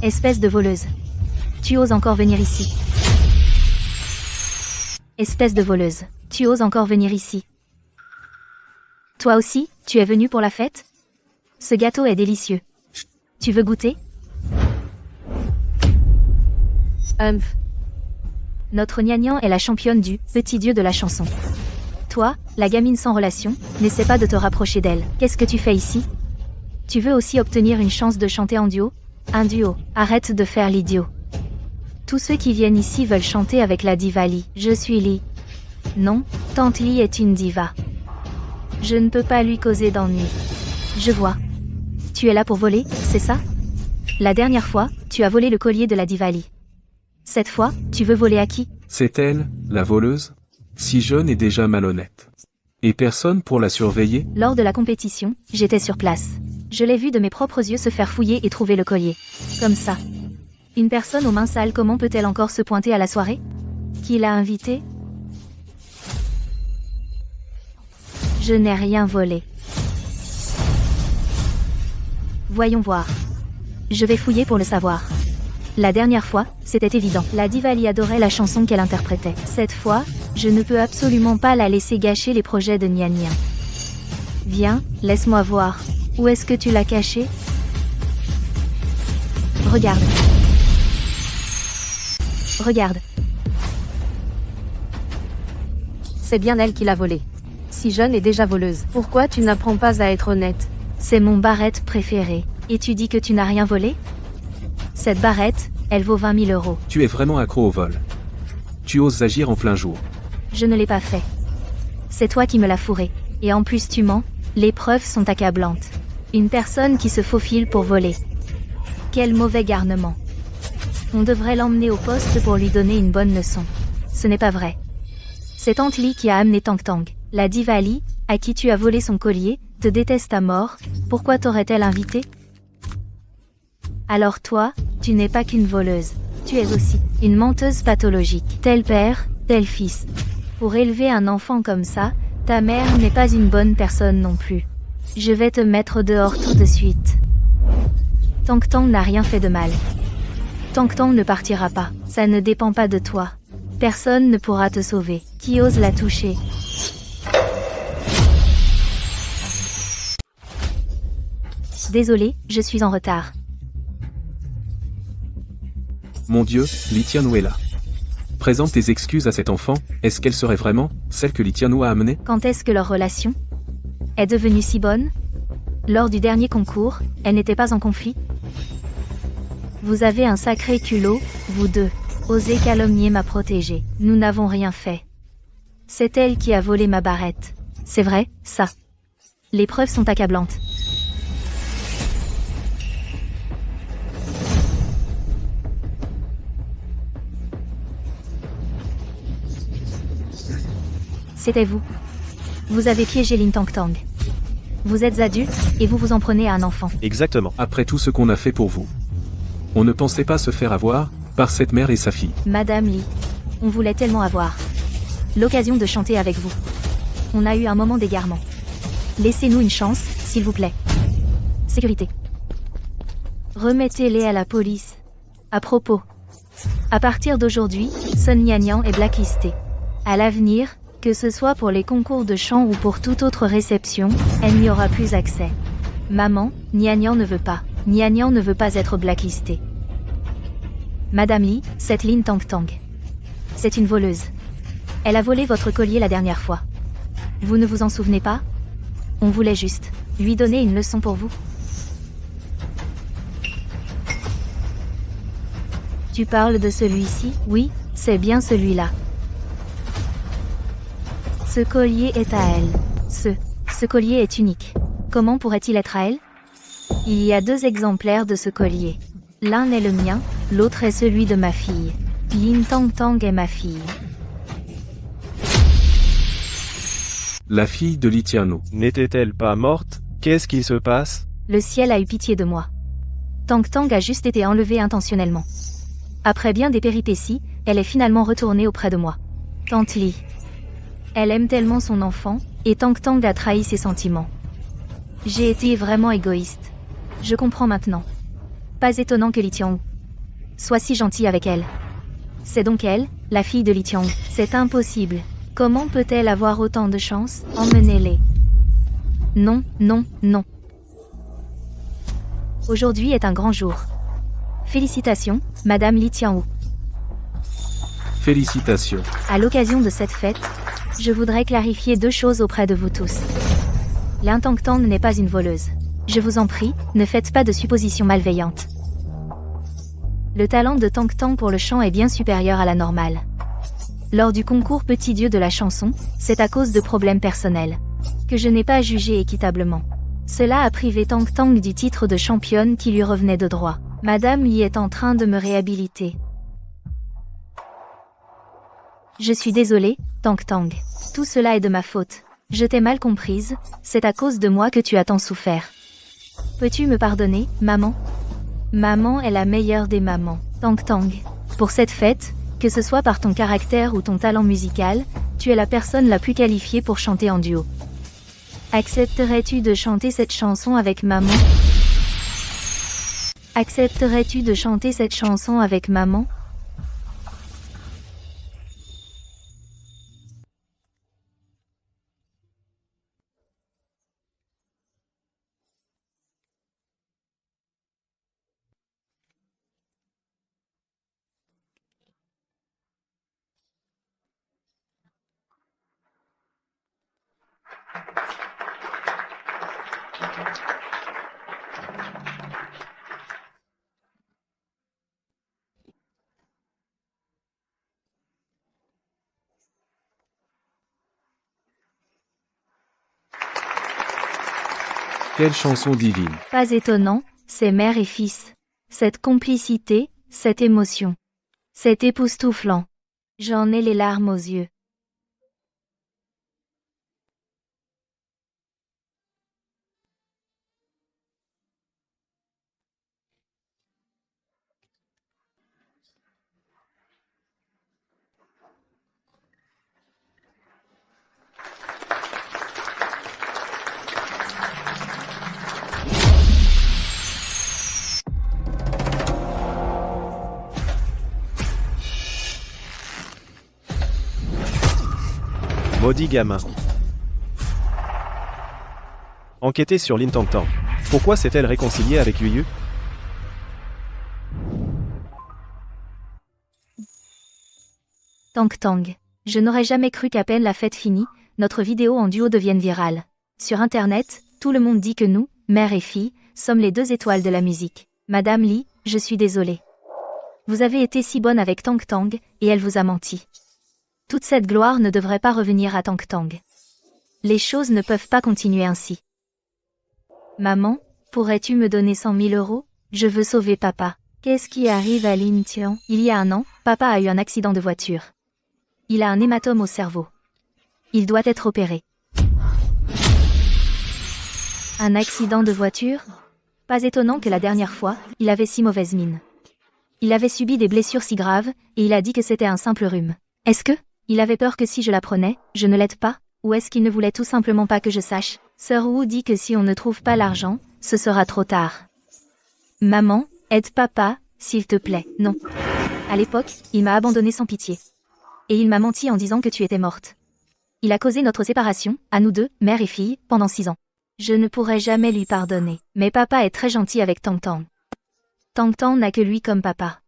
Speaker 5: Espèce de voleuse. Tu oses encore venir ici. Espèce de voleuse. Tu oses encore venir ici. Toi aussi, tu es venu pour la fête? Ce gâteau est délicieux. Tu veux goûter? Notre gnagnan est la championne du petit dieu de la chanson. Toi, la gamine sans relation, n'essaie pas de te rapprocher d'elle. Qu'est-ce que tu fais ici? Tu veux aussi obtenir une chance de chanter en duo? Un duo. Arrête de faire l'idiot. Tous ceux qui viennent ici veulent chanter avec la diva Lee. Je suis Lee. Non, tante Lee est une diva. Je ne peux pas lui causer d'ennui. Je vois. Tu es là pour voler, c'est ça? La dernière fois, tu as volé le collier de la diva Lee. Cette fois, tu veux voler à qui?
Speaker 3: C'est elle, la voleuse? Si jeune et déjà malhonnête. Et personne pour la surveiller?
Speaker 5: Lors de la compétition, j'étais sur place. Je l'ai vu de mes propres yeux se faire fouiller et trouver le collier. Comme ça. Une personne aux mains sales, comment peut-elle encore se pointer à la soirée? Qui l'a invitée? Je n'ai rien volé. Voyons voir. Je vais fouiller pour le savoir. La dernière fois, c'était évident. La diva Lee adorait la chanson qu'elle interprétait. Cette fois, je ne peux absolument pas la laisser gâcher les projets de Gnagnan. Viens, laisse-moi voir. Où est-ce que tu l'as caché? Regarde. Regarde.
Speaker 1: C'est bien elle qui l'a volé. Si jeune et déjà voleuse. Pourquoi tu n'apprends pas à être honnête?
Speaker 5: C'est mon barrette préférée. Et tu dis que tu n'as rien volé? Cette barrette, elle vaut 20 000 €.
Speaker 3: Tu es vraiment accro au vol. Tu oses agir en plein jour.
Speaker 5: Je ne l'ai pas fait. C'est toi qui me l'as fourré. Et en plus tu mens, les preuves sont accablantes. Une personne qui se faufile pour voler. Quel mauvais garnement. On devrait l'emmener au poste pour lui donner une bonne leçon. Ce n'est pas vrai. C'est Tante Lee qui a amené Tang Tang. La diva Lee, à qui tu as volé son collier, te déteste à mort. Pourquoi t'aurait-elle invité? Alors toi, tu n'es pas qu'une voleuse. Tu es aussi une menteuse pathologique. Tel père, tel fils. Pour élever un enfant comme ça, ta mère n'est pas une bonne personne non plus. Je vais te mettre dehors tout de suite. Tang Tang n'a rien fait de mal. Tang Tang ne partira pas. Ça ne dépend pas de toi. Personne ne pourra te sauver. Qui ose la toucher? Désolé, je suis en retard.
Speaker 3: Mon Dieu, Lee Tianwu est là. Présente tes excuses à cet enfant, est-ce qu'elle serait vraiment celle que Lee Tianwu a amenée?
Speaker 5: Quand est-ce que leur relation est devenue si bonne? Lors du dernier concours, elle n'était pas en conflit? Vous avez un sacré culot, vous deux. Osez calomnier ma protégée. Nous n'avons rien fait. C'est elle qui a volé ma barrette. C'est vrai, ça. Les preuves sont accablantes. C'était vous. Vous avez piégé Lin Tang Tang. Vous êtes adulte, et vous vous en prenez à un enfant.
Speaker 4: Exactement.
Speaker 3: Après tout ce qu'on a fait pour vous. On ne pensait pas se faire avoir, par cette mère et sa fille.
Speaker 5: Madame Lee, on voulait tellement avoir l'occasion de chanter avec vous. On a eu un moment d'égarement. Laissez-nous une chance, s'il vous plaît. Sécurité. Remettez-les à la police. À propos. À partir d'aujourd'hui, Sun Gnagnan est blacklisté. À l'avenir, que ce soit pour les concours de chant ou pour toute autre réception, elle n'y aura plus accès. Maman, Gnagnan ne veut pas. Gnagnan ne veut pas être blacklisté. Madame Lee, cette Lin Tang Tang. C'est une voleuse. Elle a volé votre collier la dernière fois. Vous ne vous en souvenez pas? On voulait juste lui donner une leçon pour vous. Tu parles de celui-ci? Oui, c'est bien celui-là. Ce collier est à elle. Ce collier est unique. Comment pourrait-il être à elle? Il y a 2 exemplaires de ce collier. L'un est le mien, l'autre est celui de ma fille. Lin Tang Tang est ma fille.
Speaker 3: La fille de Lee Tianwu.
Speaker 4: N'était-elle pas morte? Qu'est-ce qui se passe?
Speaker 5: Le ciel a eu pitié de moi. Tang Tang a juste été enlevée intentionnellement. Après bien des péripéties, elle est finalement retournée auprès de moi. Tante Lee. Elle aime tellement son enfant, et Tang Tang a trahi ses sentiments. J'ai été vraiment égoïste. Je comprends maintenant. Pas étonnant que Li Tianwu soit si gentil avec elle. C'est donc elle, la fille de Li Tianwu. C'est impossible. Comment peut-elle avoir autant de chance? Emmenez-les. Non, non, non. Aujourd'hui est un grand jour. Félicitations, Madame Li Tianwu.
Speaker 3: Félicitations.
Speaker 5: À l'occasion de cette fête, je voudrais clarifier 2 choses auprès de vous tous. Lin Tang Tang n'est pas une voleuse. Je vous en prie, ne faites pas de suppositions malveillantes. Le talent de Tang Tang pour le chant est bien supérieur à la normale. Lors du concours Petit Dieu de la chanson, c'est à cause de problèmes personnels que je n'ai pas jugé équitablement. Cela a privé Tang Tang du titre de championne qui lui revenait de droit. Madame Li est en train de me réhabiliter. Je suis désolée, Tang Tang. Tout cela est de ma faute. Je t'ai mal comprise, c'est à cause de moi que tu as tant souffert. Peux-tu me pardonner, maman? Maman est la meilleure des mamans. Tang Tang. Pour cette fête, que ce soit par ton caractère ou ton talent musical, tu es la personne la plus qualifiée pour chanter en duo. Accepterais-tu de chanter cette chanson avec maman? Accepterais-tu de chanter cette chanson avec maman?
Speaker 3: Quelle chanson divine.
Speaker 5: Pas étonnant, c'est mère et fils. Cette complicité, cette émotion. C'est époustouflant. J'en ai les larmes aux yeux.
Speaker 4: Maudit gamin. Enquêter sur Lin Tang Tang. Pourquoi s'est-elle réconciliée avec Yu Yu?
Speaker 5: Tang Tang. Je n'aurais jamais cru qu'à peine la fête finie, notre vidéo en duo devienne virale. Sur internet, tout le monde dit que nous, mère et fille, sommes les 2 étoiles de la musique. Madame Li, je suis désolée. Vous avez été si bonne avec Tang Tang, et elle vous a menti. Toute cette gloire ne devrait pas revenir à Tang Tang. Les choses ne peuvent pas continuer ainsi. Maman, pourrais-tu me donner 100 000 euros? Je veux sauver papa. Qu'est-ce qui arrive à Lin Tian? Il y a 1 an, papa a eu un accident de voiture. Il a un hématome au cerveau. Il doit être opéré. Un accident de voiture? Pas étonnant que la dernière fois, il avait si mauvaise mine. Il avait subi des blessures si graves, et il a dit que c'était un simple rhume. Est-ce que il avait peur que si je l'apprenais, je ne l'aide pas? Ou est-ce qu'il ne voulait tout simplement pas que je sache? Sœur Wu dit que si on ne trouve pas l'argent, ce sera trop tard. Maman, aide papa, s'il te plaît. Non. À l'époque, il m'a abandonné sans pitié. Et il m'a menti en disant que tu étais morte. Il a causé notre séparation, à nous 2, mère et fille, pendant 6 ans. Je ne pourrai jamais lui pardonner. Mais papa est très gentil avec Tang Tang. Tang Tang n'a que lui comme papa.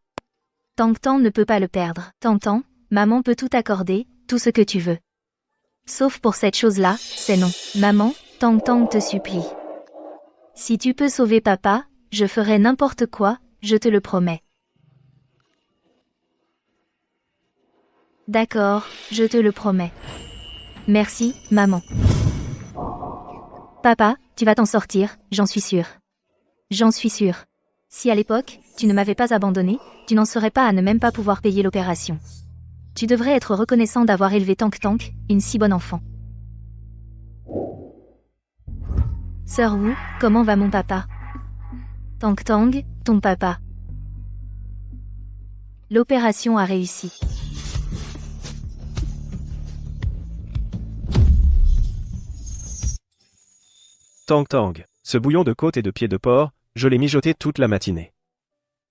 Speaker 5: Tang Tang ne peut pas le perdre. Tang Tang, maman peut tout accorder, tout ce que tu veux. Sauf pour cette chose-là, c'est non. Maman, Tang Tang te supplie. Si tu peux sauver papa, je ferai n'importe quoi, je te le promets. D'accord, je te le promets. Merci, maman. Papa, tu vas t'en sortir, j'en suis sûre. J'en suis sûre. Si à l'époque, tu ne m'avais pas abandonné, tu n'en serais pas à ne même pas pouvoir payer l'opération. Tu devrais être reconnaissant d'avoir élevé Tang Tang, une si bonne enfant. Sœur Wu, comment va mon papa? Tang Tang, ton papa. L'opération a réussi.
Speaker 4: Tang Tang, ce bouillon de côte et de pied de porc, je l'ai mijoté toute la matinée.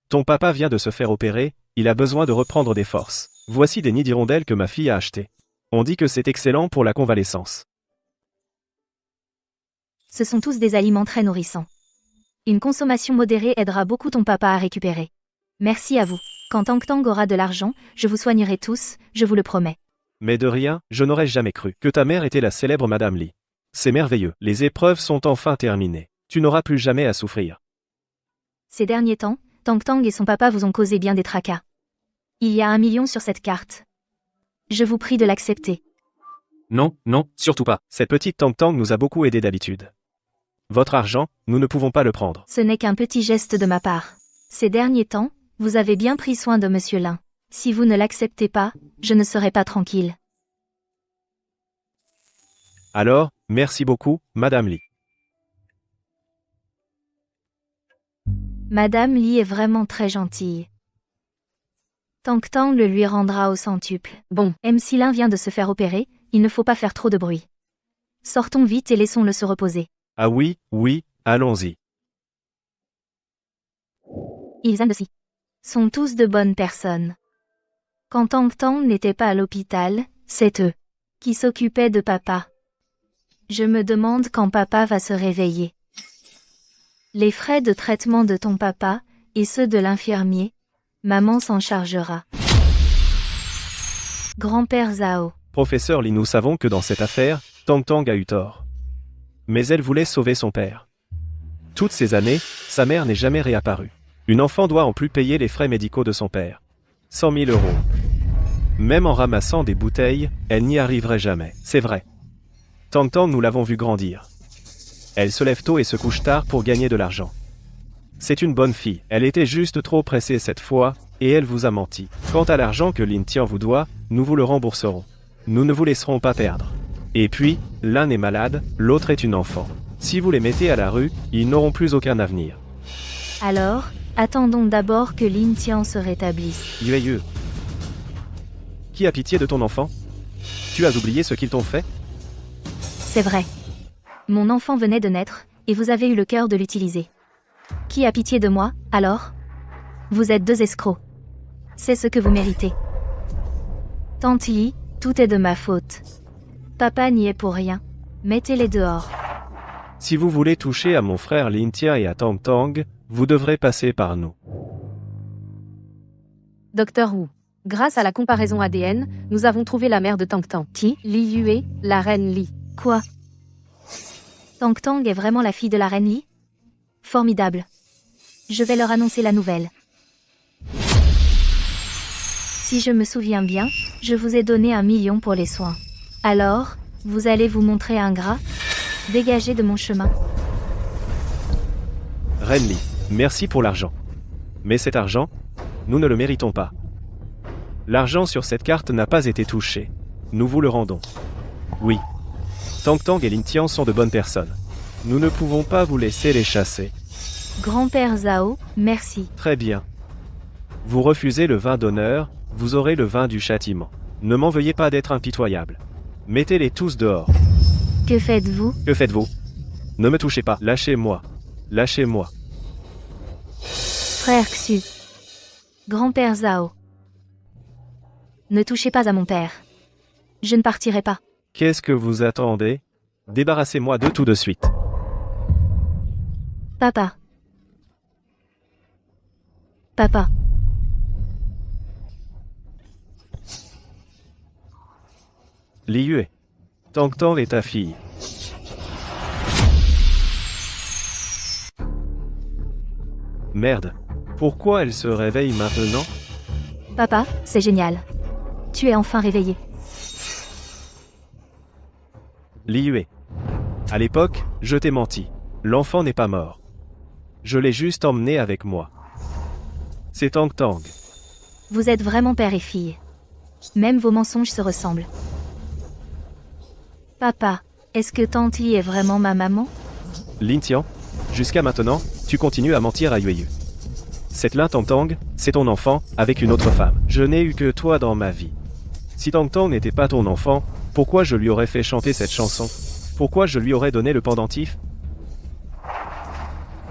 Speaker 4: Ton papa vient de se faire opérer, il a besoin de reprendre des forces. Voici des nids d'hirondelles que ma fille a achetés. On dit que c'est excellent pour la convalescence.
Speaker 5: Ce sont tous des aliments très nourrissants. Une consommation modérée aidera beaucoup ton papa à récupérer. Merci à vous. Quand Tang Tang aura de l'argent, je vous soignerai tous, je vous le promets.
Speaker 4: Mais de rien, je n'aurais jamais cru que ta mère était la célèbre Madame Li. C'est merveilleux, les épreuves sont enfin terminées. Tu n'auras plus jamais à souffrir.
Speaker 5: Ces derniers temps, Tang Tang et son papa vous ont causé bien des tracas. Il y a 1 million sur cette carte. Je vous prie de l'accepter.
Speaker 2: Non, non, surtout pas.
Speaker 4: Cette petite Tang Tang nous a beaucoup aidés d'habitude. Votre argent, nous ne pouvons pas le prendre.
Speaker 5: Ce n'est qu'un petit geste de ma part. Ces derniers temps, vous avez bien pris soin de Monsieur Lin. Si vous ne l'acceptez pas, je ne serai pas tranquille.
Speaker 4: Alors, merci beaucoup, Madame Li.
Speaker 5: Madame Li est vraiment très gentille. Tang Tang le lui rendra au centuple.
Speaker 1: Bon,
Speaker 5: MC Lin vient de se faire opérer, il ne faut pas faire trop de bruit. Sortons vite et laissons-le se reposer.
Speaker 4: Ah oui, oui, allons-y.
Speaker 5: Ils aussi sont tous de bonnes personnes. Quand Tang Tang n'était pas à l'hôpital, c'est eux qui s'occupaient de papa. Je me demande quand papa va se réveiller. Les frais de traitement de ton papa, et ceux de l'infirmier, maman s'en chargera. Grand-père Zhao.
Speaker 4: Professeur Li, nous savons que dans cette affaire, Tang Tang a eu tort. Mais elle voulait sauver son père. Toutes ces années, sa mère n'est jamais réapparue. Une enfant doit en plus payer les frais médicaux de son père. 100 000 €. Même en ramassant des bouteilles, elle n'y arriverait jamais, c'est vrai. Tang Tang, nous l'avons vu grandir. Elle se lève tôt et se couche tard pour gagner de l'argent. C'est une bonne fille, elle était juste trop pressée cette fois, et elle vous a menti. Quant à l'argent que Lin Tian vous doit, nous vous le rembourserons. Nous ne vous laisserons pas perdre. Et puis, l'un est malade, l'autre est une enfant. Si vous les mettez à la rue, ils n'auront plus aucun avenir.
Speaker 5: Alors, attendons d'abord que Lin Tian se rétablisse.
Speaker 4: Yue. Qui a pitié de ton enfant? Tu as oublié ce qu'ils t'ont fait?
Speaker 5: C'est vrai. Mon enfant venait de naître, et vous avez eu le cœur de l'utiliser. Qui a pitié de moi, alors? Vous êtes 2 escrocs. C'est ce que vous méritez. Tante Yi, tout est de ma faute. Papa n'y est pour rien. Mettez-les dehors.
Speaker 4: Si vous voulez toucher à mon frère Lin Tian et à Tang Tang, vous devrez passer par nous.
Speaker 1: Docteur Wu. Grâce à la comparaison ADN, nous avons trouvé la mère de Tang Tang.
Speaker 5: Qui?
Speaker 1: Li Yue, la reine Li.
Speaker 5: Quoi? Tang Tang est vraiment la fille de la reine Li? Formidable. Je vais leur annoncer la nouvelle. Si je me souviens bien, je vous ai donné 1 million pour les soins. Alors, vous allez vous montrer ingrat? Dégagez de mon chemin.
Speaker 4: Reine Li, merci pour l'argent. Mais cet argent, nous ne le méritons pas. L'argent sur cette carte n'a pas été touché. Nous vous le rendons. Oui. Tang Tang et Lin Tian sont de bonnes personnes. Nous ne pouvons pas vous laisser les chasser.
Speaker 5: Grand-père Zhao, merci.
Speaker 4: Très bien. Vous refusez le vin d'honneur, vous aurez le vin du châtiment. Ne m'en veuillez pas d'être impitoyable. Mettez-les tous dehors.
Speaker 5: Que faites-vous?
Speaker 4: Que faites-vous? Ne me touchez pas. Lâchez-moi. Lâchez-moi.
Speaker 5: Frère Xu. Grand-père Zhao. Ne touchez pas à mon père. Je ne partirai pas.
Speaker 4: Qu'est-ce que vous attendez? Débarrassez-moi de tout de suite.
Speaker 5: Papa. Papa.
Speaker 4: Li Yue. Tang Tang est ta fille. Merde. Pourquoi elle se réveille maintenant?
Speaker 5: Papa, c'est génial. Tu es enfin réveillé.
Speaker 4: Li Yue. À l'époque, je t'ai menti. L'enfant n'est pas mort. Je l'ai juste emmené avec moi. C'est Tang Tang.
Speaker 5: Vous êtes vraiment père et fille. Même vos mensonges se ressemblent. Papa, est-ce que Tante Yi est vraiment ma maman?
Speaker 4: Lin Tian, jusqu'à maintenant, tu continues à mentir à Yue. Cette Lin Tang Tang, c'est ton enfant, avec une autre femme. Je n'ai eu que toi dans ma vie. Si Tang Tang n'était pas ton enfant, pourquoi je lui aurais fait chanter cette chanson? Pourquoi je lui aurais donné le pendentif?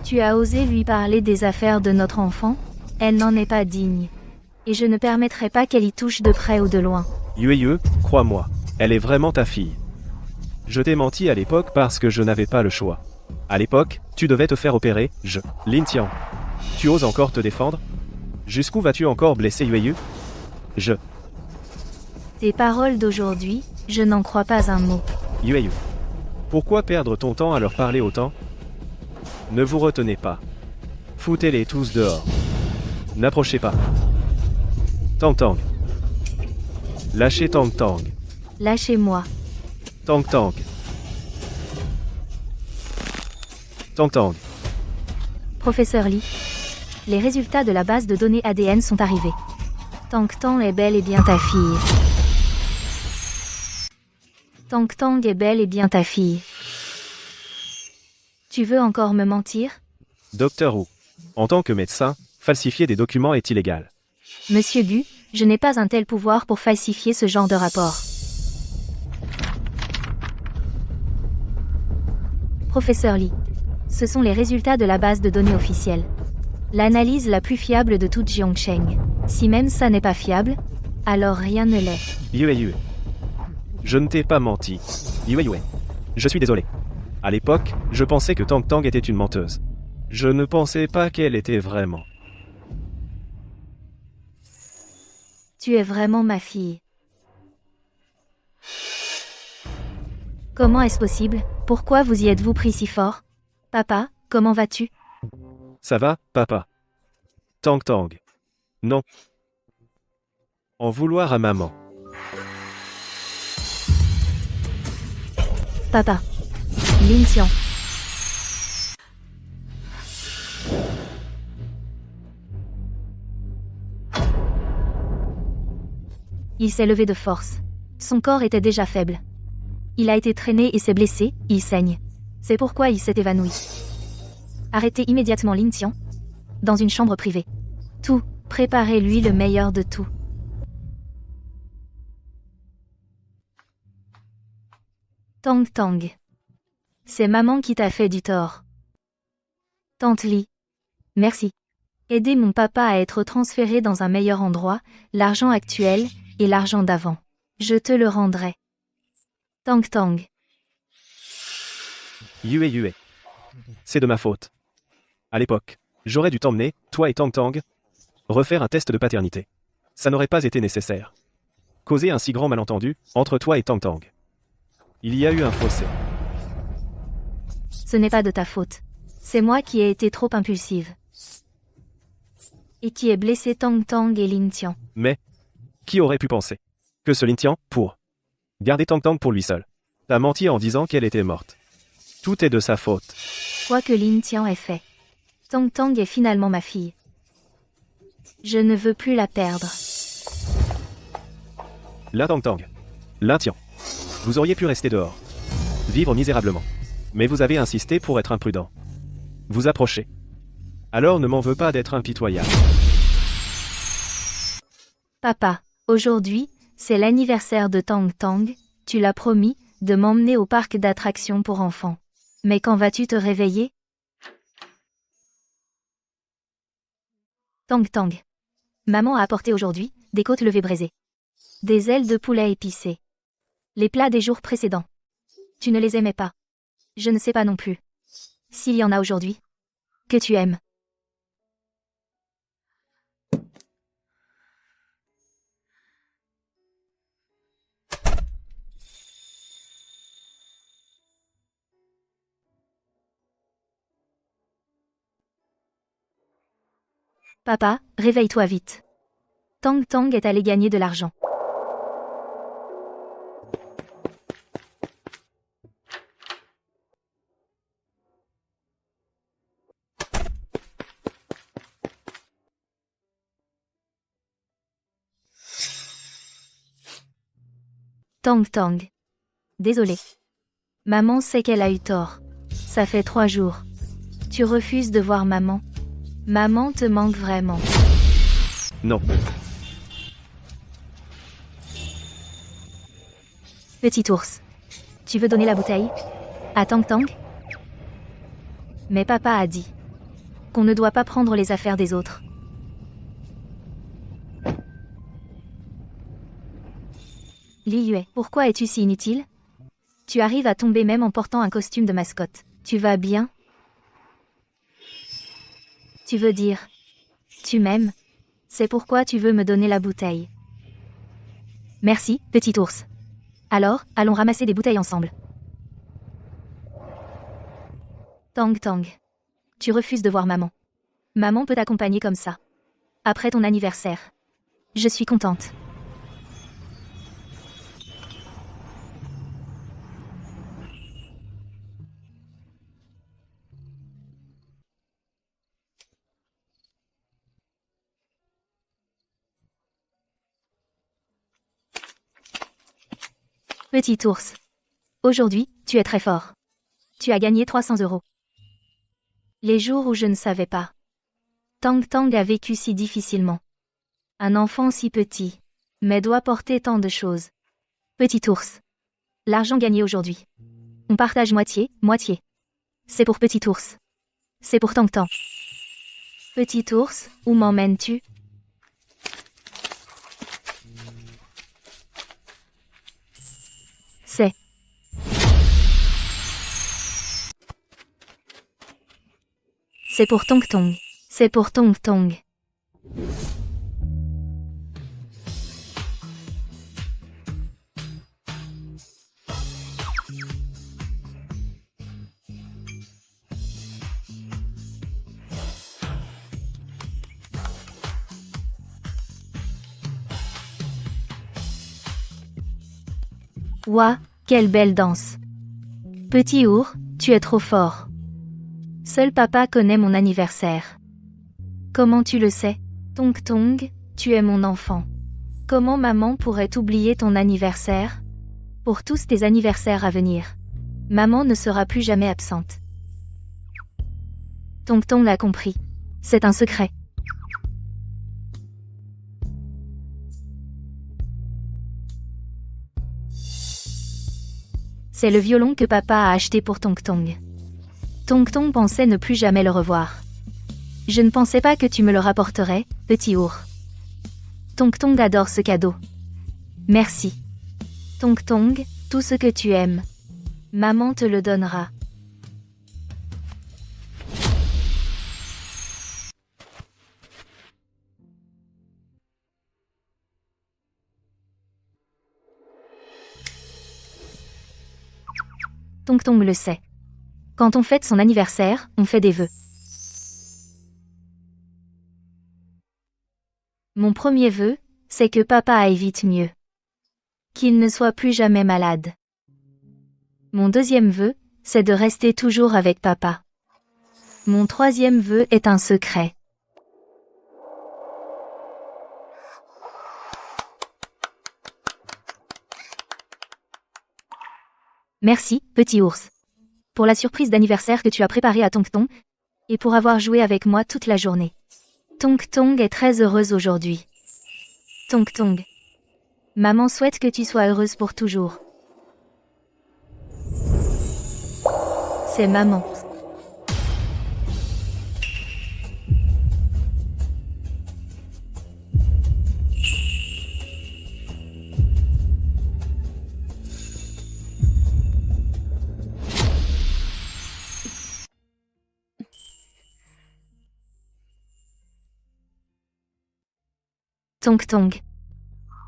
Speaker 5: Tu as osé lui parler des affaires de notre enfant? Elle n'en est pas digne. Et je ne permettrai pas qu'elle y touche de près ou de loin.
Speaker 4: Yue, crois-moi, elle est vraiment ta fille. Je t'ai menti à l'époque parce que je n'avais pas le choix. À l'époque, tu devais te faire opérer, Lin Tian. Tu oses encore te défendre? Jusqu'où vas-tu encore blesser Yue?
Speaker 5: Tes paroles d'aujourd'hui, je n'en crois pas un mot.
Speaker 4: Yue. Pourquoi perdre ton temps à leur parler autant? Ne vous retenez pas. Foutez-les tous dehors. N'approchez pas. Tang Tang. Lâchez Tang Tang.
Speaker 5: Lâchez-moi.
Speaker 4: Tang Tang. Tang Tang.
Speaker 5: Professeur Lee, les résultats de la base de données ADN sont arrivés. Tang Tang est bel et bien ta fille. Tang Tang est bel et bien ta fille. Tu veux encore me mentir?
Speaker 4: Docteur Wu. En tant que médecin, falsifier des documents est illégal.
Speaker 5: Monsieur Gu, je n'ai pas un tel pouvoir pour falsifier ce genre de rapport. Professeur Lee, ce sont les résultats de la base de données officielle. L'analyse la plus fiable de toute Jiangcheng. Si même ça n'est pas fiable, alors rien ne l'est.
Speaker 4: Yue. Je ne t'ai pas menti. Yue. Je suis désolé. À l'époque, je pensais que Tang Tang était une menteuse. Je ne pensais pas qu'elle était vraiment.
Speaker 5: Tu es vraiment ma fille. Comment est-ce possible? Pourquoi vous y êtes-vous pris si fort? Papa, comment vas-tu?
Speaker 4: Ça va, papa? Tang Tang. Non. En vouloir à maman.
Speaker 5: Papa. Lin Xian. Il s'est levé de force. Son corps était déjà faible. Il a été traîné et s'est blessé, il saigne. C'est pourquoi il s'est évanoui. Arrêtez immédiatement Lin Xian. Dans une chambre privée. Tout, préparez-lui le meilleur de tout. Tang Tang. C'est maman qui t'a fait du tort. Tante Li. Merci. Aidez mon papa à être transféré dans un meilleur endroit, l'argent actuel, et l'argent d'avant. Je te le rendrai. Tang Tang.
Speaker 4: Yue. C'est de ma faute. À l'époque, j'aurais dû t'emmener, toi et Tang Tang, refaire un test de paternité. Ça n'aurait pas été nécessaire. Causer un si grand malentendu entre toi et Tang Tang. Il y a eu un fossé.
Speaker 5: Ce n'est pas de ta faute. C'est moi qui ai été trop impulsive. Et qui ai blessé Tang Tang et Lin Tian.
Speaker 4: Mais, qui aurait pu penser que ce Lin Tian, pour garder Tang Tang pour lui seul, t'a menti en disant qu'elle était morte. Tout est de sa faute.
Speaker 5: Quoi que Lin Tian ait fait. Tang Tang est finalement ma fille. Je ne veux plus la perdre.
Speaker 4: La Tang Tang. Lin Tian. Vous auriez pu rester dehors. Vivre misérablement. Mais vous avez insisté pour être imprudent. Vous approchez. Alors ne m'en veux pas d'être impitoyable.
Speaker 5: Papa, aujourd'hui, c'est l'anniversaire de Tang Tang, tu l'as promis, de m'emmener au parc d'attractions pour enfants. Mais quand vas-tu te réveiller? Tang Tang. Maman a apporté aujourd'hui des côtes levées braisées. Des ailes de poulet épicées. Les plats des jours précédents. Tu ne les aimais pas. Je ne sais pas non plus. S'il y en a aujourd'hui. Que tu aimes. Papa, réveille-toi vite. Tang Tang est allé gagner de l'argent. Tang Tang. Désolé. Maman sait qu'elle a eu tort. Ça fait 3 jours. Tu refuses de voir maman. Maman te manque vraiment.
Speaker 4: Non.
Speaker 5: Petit ours. Tu veux donner la bouteille à Tang Tang? Mais papa a dit. qu'on ne doit pas prendre les affaires des autres. Li Yue, pourquoi es-tu si inutile? Tu arrives à tomber même en portant un costume de mascotte. Tu vas bien? Tu veux dire, tu m'aimes? C'est pourquoi tu veux me donner la bouteille. Merci, petit ours. Alors, allons ramasser des bouteilles ensemble. Tang Tang. Tu refuses de voir maman. Maman peut t'accompagner comme ça. Après ton anniversaire. Je suis contente. Petit ours. Aujourd'hui, tu es très fort. Tu as gagné 300 €. Les jours où je ne savais pas. Tang Tang a vécu si difficilement. Un enfant si petit, mais doit porter tant de choses. Petit ours. L'argent gagné aujourd'hui. On partage moitié, moitié. C'est pour Petit ours. C'est pour Tang Tang. Petit ours, où m'emmènes-tu? C'est pour Tong Tong. C'est pour Tong Tong. Ouah, quelle belle danse. Petit ours, tu es trop fort. Seul papa connaît mon anniversaire. Comment tu le sais? Tong Tong, tu es mon enfant. Comment maman pourrait oublier ton anniversaire? Pour tous tes anniversaires à venir. Maman ne sera plus jamais absente. Tong Tong l'a compris. C'est un secret. C'est le violon que papa a acheté pour Tong Tong. Tong Tong pensait ne plus jamais le revoir. Je ne pensais pas que tu me le rapporterais, petit ours. Tong Tong adore ce cadeau. Merci. Tong Tong, tout ce que tu aimes. Maman te le donnera. Tong Tong le sait. Quand on fête son anniversaire, on fait des vœux. Mon premier vœu, c'est que papa aille vite mieux. Qu'il ne soit plus jamais malade. Mon deuxième vœu, c'est de rester toujours avec papa. Mon troisième vœu est un secret. Merci, petit ours. Pour la surprise d'anniversaire que tu as préparée à Tong Tong, et pour avoir joué avec moi toute la journée. Tong Tong est très heureuse aujourd'hui. Tong Tong. Maman souhaite que tu sois heureuse pour toujours. C'est maman. Tong Tong.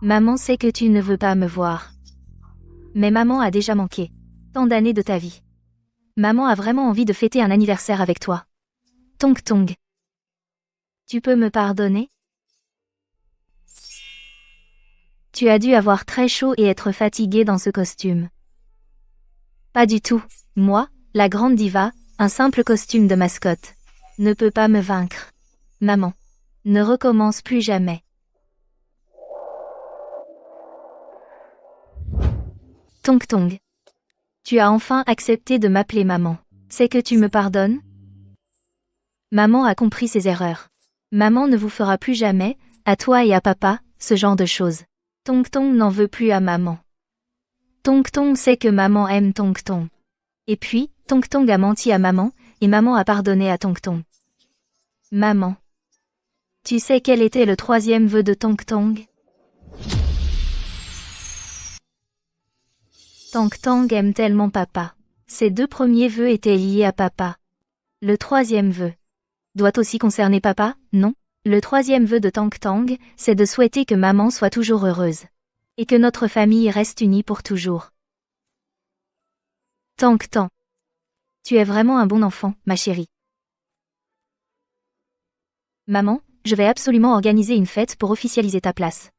Speaker 5: Maman sait que tu ne veux pas me voir. Mais maman a déjà manqué tant d'années de ta vie. Maman a vraiment envie de fêter un anniversaire avec toi. Tong Tong. Tu peux me pardonner? Tu as dû avoir très chaud et être fatigué dans ce costume. Pas du tout. Moi, la grande diva, un simple costume de mascotte, ne peut pas me vaincre. Maman. Ne recommence plus jamais. Tong Tong. Tu as enfin accepté de m'appeler maman. C'est que tu me pardonnes? Maman a compris ses erreurs. Maman ne vous fera plus jamais, à toi et à papa, ce genre de choses. Tong Tong n'en veut plus à maman. Tong Tong sait que maman aime Tong Tong. Et puis, Tong Tong a menti à maman, et maman a pardonné à Tong Tong. Maman. Tu sais quel était le troisième vœu de Tang Tang? Tang Tang aime tellement papa. Ses 2 premiers vœux étaient liés à papa. Le troisième vœu doit aussi concerner papa, non? Le troisième vœu de Tang Tang, c'est de souhaiter que maman soit toujours heureuse. Et que notre famille reste unie pour toujours. Tang Tang. Tu es vraiment un bon enfant, ma chérie. Maman, je vais absolument organiser une fête pour officialiser ta place.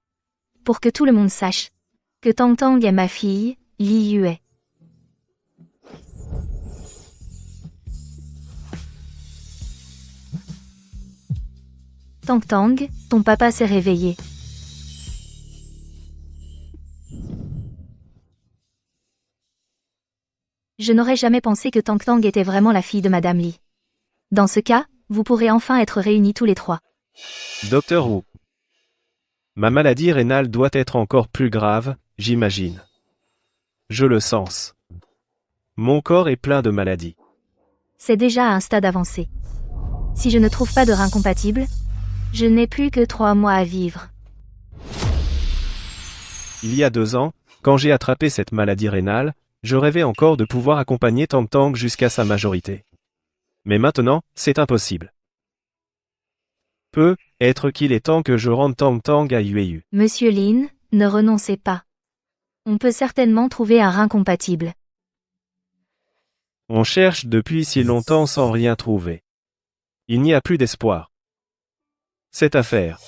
Speaker 5: Pour que tout le monde sache que Tang Tang est ma fille, Li Yue. Tang Tang, ton papa s'est réveillé. Je n'aurais jamais pensé que Tang Tang était vraiment la fille de Madame Li. Dans ce cas, vous pourrez enfin être réunis tous les 3.
Speaker 4: Docteur Wu. Ma maladie rénale doit être encore plus grave, j'imagine. Je le sens. Mon corps est plein de maladies.
Speaker 5: C'est déjà à un stade avancé. Si je ne trouve pas de rein compatible, je n'ai plus que 3 mois à vivre.
Speaker 4: Il y a 2 ans, quand j'ai attrapé cette maladie rénale, je rêvais encore de pouvoir accompagner Tang Tang jusqu'à sa majorité. Mais maintenant, c'est impossible. Peut-être qu'il est temps que je rende Tang Tang à Yueyu.
Speaker 5: Monsieur Lin, ne renoncez pas. On peut certainement trouver un rein compatible.
Speaker 4: On cherche depuis si longtemps sans rien trouver. Il n'y a plus d'espoir. Cette affaire.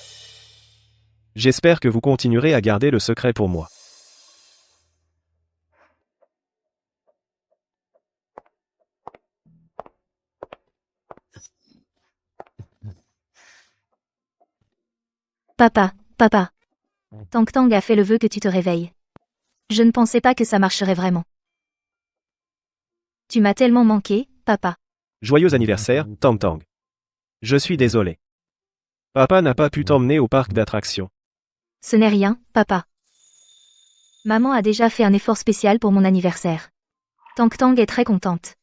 Speaker 4: J'espère que vous continuerez à garder le secret pour moi.
Speaker 5: Papa. Tang Tang a fait le vœu que tu te réveilles. Je ne pensais pas que ça marcherait vraiment. Tu m'as tellement manqué, papa.
Speaker 4: Joyeux anniversaire, Tang Tang. Je suis désolé. Papa n'a pas pu t'emmener au parc d'attractions.
Speaker 5: Ce n'est rien, papa. Maman a déjà fait un effort spécial pour mon anniversaire. Tang Tang est très contente.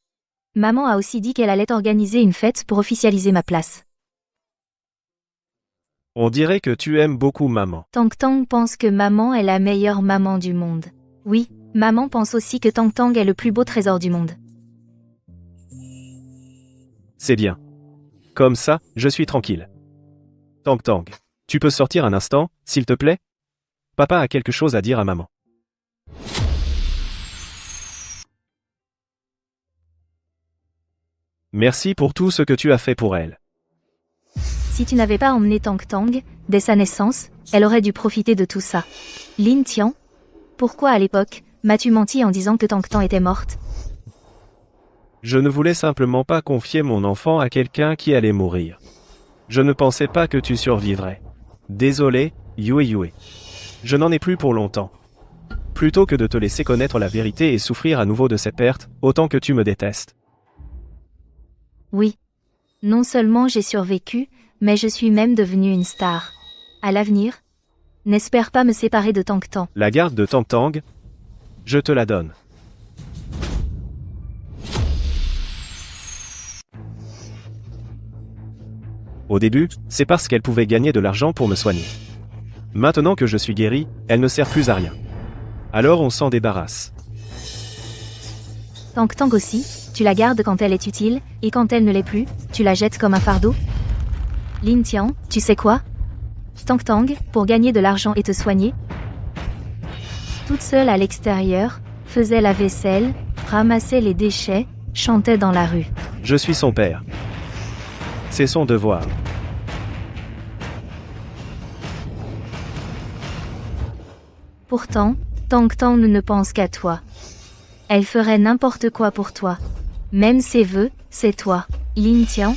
Speaker 5: Maman a aussi dit qu'elle allait organiser une fête pour officialiser ma place.
Speaker 4: On dirait que tu aimes beaucoup maman.
Speaker 5: Tang Tang pense que maman est la meilleure maman du monde. Oui, maman pense aussi que Tang Tang est le plus beau trésor du monde.
Speaker 4: C'est bien. Comme ça, je suis tranquille. Tang Tang, tu peux sortir un instant, s'il te plaît? Papa a quelque chose à dire à maman. Merci pour tout ce que tu as fait pour elle.
Speaker 5: Si tu n'avais pas emmené Tang Tang, dès sa naissance, elle aurait dû profiter de tout ça. Lin Tian, pourquoi à l'époque, m'as-tu menti en disant que Tang Tang était morte?
Speaker 4: Je ne voulais simplement pas confier mon enfant à quelqu'un qui allait mourir. Je ne pensais pas que tu survivrais. Désolé, Yue. Je n'en ai plus pour longtemps. Plutôt que de te laisser connaître la vérité et souffrir à nouveau de cette perte, autant que tu me détestes.
Speaker 5: Oui. Non seulement j'ai survécu, mais je suis même devenue une star. À l'avenir, n'espère pas me séparer de Tang Tang.
Speaker 4: La garde de Tang Tang, je te la donne. Au début, c'est parce qu'elle pouvait gagner de l'argent pour me soigner. Maintenant que je suis guéri, elle ne sert plus à rien. Alors on s'en débarrasse.
Speaker 5: Tang Tang aussi, tu la gardes quand elle est utile, et quand elle ne l'est plus, tu la jettes comme un fardeau? Lin Tian, tu sais quoi? Tang Tang, pour gagner de l'argent et te soigner, toute seule à l'extérieur, faisait la vaisselle, ramassait les déchets, chantait dans la rue.
Speaker 4: Je suis son père. C'est son devoir.
Speaker 5: Pourtant, Tang Tang ne pense qu'à toi. Elle ferait n'importe quoi pour toi. Même ses vœux, c'est toi. Lin Tian.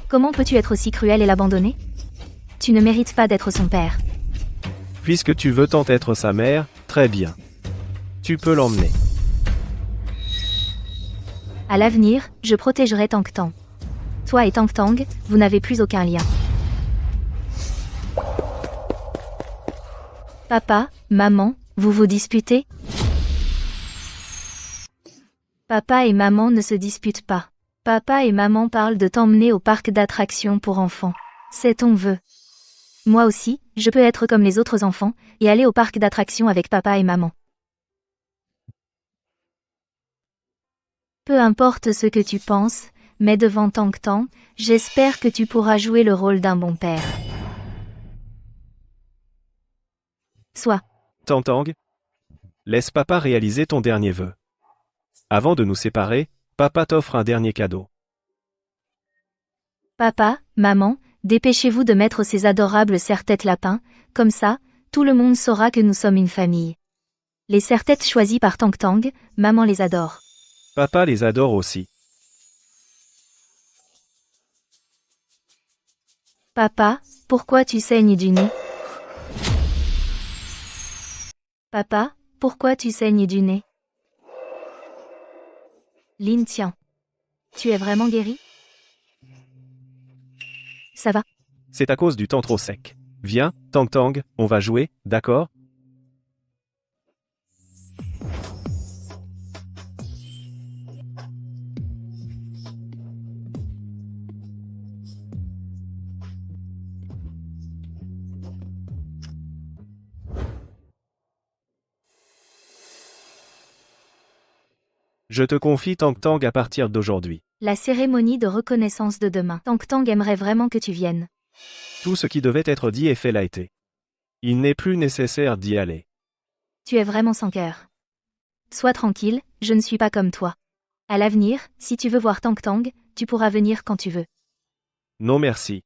Speaker 5: Comment peux-tu être aussi cruel et l'abandonner? Tu ne mérites pas d'être son père.
Speaker 4: Puisque tu veux tant être sa mère, très bien. Tu peux l'emmener.
Speaker 5: À l'avenir, je protégerai Tang Tang. Toi et Tang Tang, vous n'avez plus aucun lien. Papa, maman, vous vous disputez? Papa et maman ne se disputent pas. Papa et maman parlent de t'emmener au parc d'attractions pour enfants. C'est ton vœu. Moi aussi, je peux être comme les autres enfants, et aller au parc d'attractions avec papa et maman. Peu importe ce que tu penses, mais devant Tang Tang, j'espère que tu pourras jouer le rôle d'un bon père. Sois.
Speaker 4: Tang Tang, laisse papa réaliser ton dernier vœu. Avant de nous séparer, papa t'offre un dernier cadeau.
Speaker 5: Papa, maman, dépêchez-vous de mettre ces adorables serre-têtes lapins, comme ça, tout le monde saura que nous sommes une famille. Les serre-têtes choisis par Tang Tang, maman les adore.
Speaker 4: Papa les adore aussi.
Speaker 5: Papa, pourquoi tu saignes du nez? Papa, pourquoi tu saignes du nez? Lin, tiens. Tu es vraiment guéri? Ça va?
Speaker 4: C'est à cause du temps trop sec. Viens, Tang Tang, on va jouer, d'accord? Je te confie Tang Tang à partir d'aujourd'hui.
Speaker 5: La cérémonie de reconnaissance de demain. Tang Tang aimerait vraiment que tu viennes.
Speaker 4: Tout ce qui devait être dit et fait l'a été. Il n'est plus nécessaire d'y aller.
Speaker 5: Tu es vraiment sans cœur. Sois tranquille, je ne suis pas comme toi. À l'avenir, si tu veux voir Tang Tang, tu pourras venir quand tu veux.
Speaker 4: Non merci.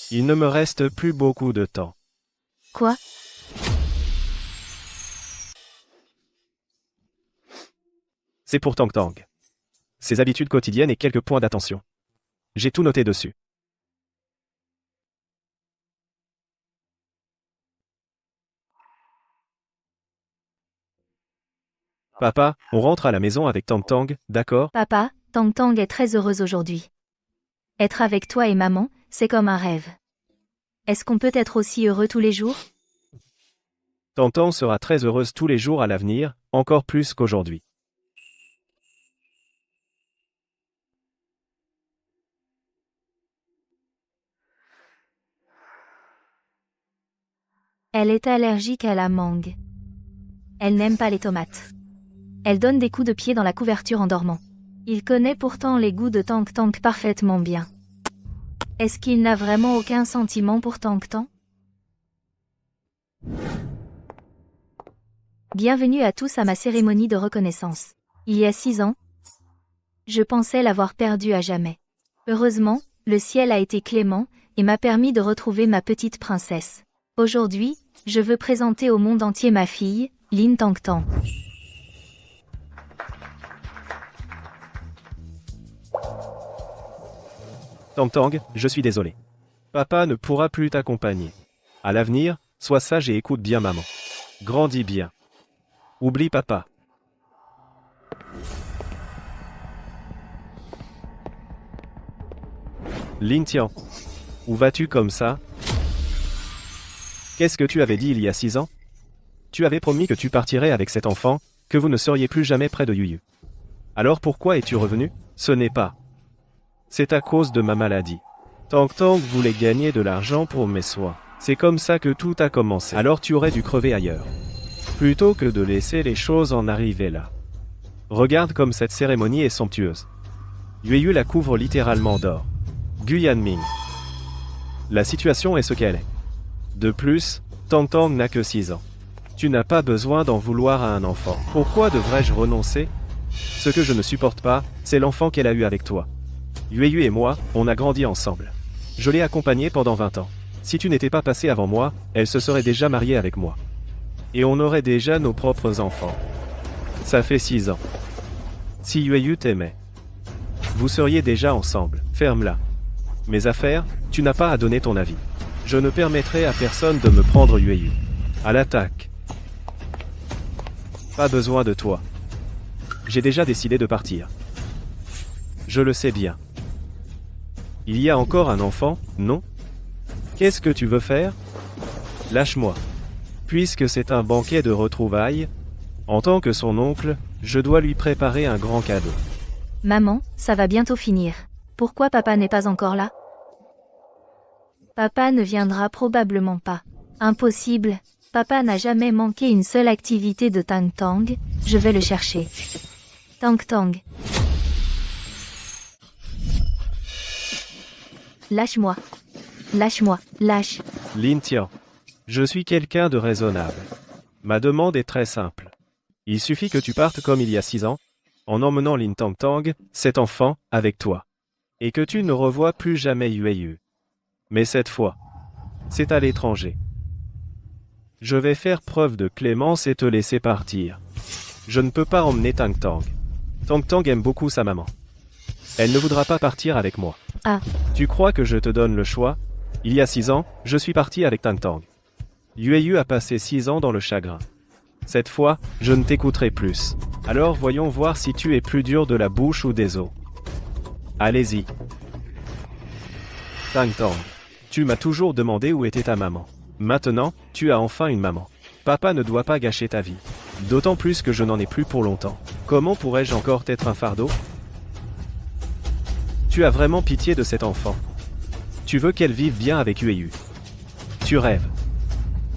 Speaker 4: Il ne me reste plus beaucoup de temps.
Speaker 5: Quoi?
Speaker 4: C'est pour Tang Tang. Ses habitudes quotidiennes et quelques points d'attention. J'ai tout noté dessus. Papa, on rentre à la maison avec Tang Tang, d'accord?
Speaker 5: Papa, Tang Tang est très heureuse aujourd'hui. Être avec toi et maman, c'est comme un rêve. Est-ce qu'on peut être aussi heureux tous les jours?
Speaker 4: Tang Tang sera très heureuse tous les jours à l'avenir, encore plus qu'aujourd'hui.
Speaker 5: Elle est allergique à la mangue. Elle n'aime pas les tomates. Elle donne des coups de pied dans la couverture en dormant. Il connaît pourtant les goûts de Tang Tang parfaitement bien. Est-ce qu'il n'a vraiment aucun sentiment pour Tang Tang? Bienvenue à tous à ma cérémonie de reconnaissance. Il y a 6 ans, je pensais l'avoir perdue à jamais. Heureusement, le ciel a été clément et m'a permis de retrouver ma petite princesse. Aujourd'hui, je veux présenter au monde entier ma fille, Lin Tang Tang.
Speaker 4: Tang Tang, je suis désolé. Papa ne pourra plus t'accompagner. À l'avenir, sois sage et écoute bien maman. Grandis bien. Oublie papa. Lin Tian, où vas-tu comme ça? Qu'est-ce que tu avais dit il y a 6 ans? Tu avais promis que tu partirais avec cet enfant, que vous ne seriez plus jamais près de Yuyu. Alors pourquoi es-tu revenu? Ce n'est pas. C'est à cause de ma maladie. Tang Tang voulait gagner de l'argent pour mes soins. C'est comme ça que tout a commencé. Alors tu aurais dû crever ailleurs. Plutôt que de laisser les choses en arriver là. Regarde comme cette cérémonie est somptueuse. Yuyu la couvre littéralement d'or. Gu Yanming. La situation est ce qu'elle est. De plus, Tang Tang n'a que 6 ans. Tu n'as pas besoin d'en vouloir à un enfant. Pourquoi devrais-je renoncer? Ce que je ne supporte pas, c'est l'enfant qu'elle a eu avec toi. Yuyu et moi, on a grandi ensemble. Je l'ai accompagnée pendant 20 ans. Si tu n'étais pas passé avant moi, elle se serait déjà mariée avec moi. Et on aurait déjà nos propres enfants. Ça fait 6 ans. Si Yuyu t'aimait, vous seriez déjà ensemble. Ferme-la. Mes affaires, tu n'as pas à donner ton avis. Je ne permettrai à personne de me prendre Yuyu. À l'attaque. Pas besoin de toi. J'ai déjà décidé de partir. Je le sais bien. Il y a encore un enfant, non? Qu'est-ce que tu veux faire? Lâche-moi. Puisque c'est un banquet de retrouvailles, en tant que son oncle, je dois lui préparer un grand cadeau.
Speaker 5: Maman, ça va bientôt finir. Pourquoi papa n'est pas encore là? Papa ne viendra probablement pas. Impossible. Papa n'a jamais manqué une seule activité de Tang Tang. Je vais le chercher. Tang Tang. Lâche-moi. Lâche-moi. Lâche.
Speaker 4: Lin Tian. Je suis quelqu'un de raisonnable. Ma demande est très simple. Il suffit que tu partes comme il y a 6 ans, en emmenant Lin Tang Tang, cet enfant, avec toi. Et que tu ne revoies plus jamais Yueyu. Mais cette fois, c'est à l'étranger. Je vais faire preuve de clémence et te laisser partir. Je ne peux pas emmener Tang Tang. Tang Tang aime beaucoup sa maman. Elle ne voudra pas partir avec moi.
Speaker 5: Ah.
Speaker 4: Tu crois que je te donne le choix? Il y a 6 ans, je suis parti avec Tang Tang. Yueyu a passé 6 ans dans le chagrin. Cette fois, je ne t'écouterai plus. Alors voyons voir si tu es plus dur de la bouche ou des os. Allez-y. Tang Tang. Tu m'as toujours demandé où était ta maman. Maintenant, tu as enfin une maman. Papa ne doit pas gâcher ta vie. D'autant plus que je n'en ai plus pour longtemps. Comment pourrais-je encore t'être un fardeau? Tu as vraiment pitié de cet enfant. Tu veux qu'elle vive bien avec Yueyu. Tu rêves.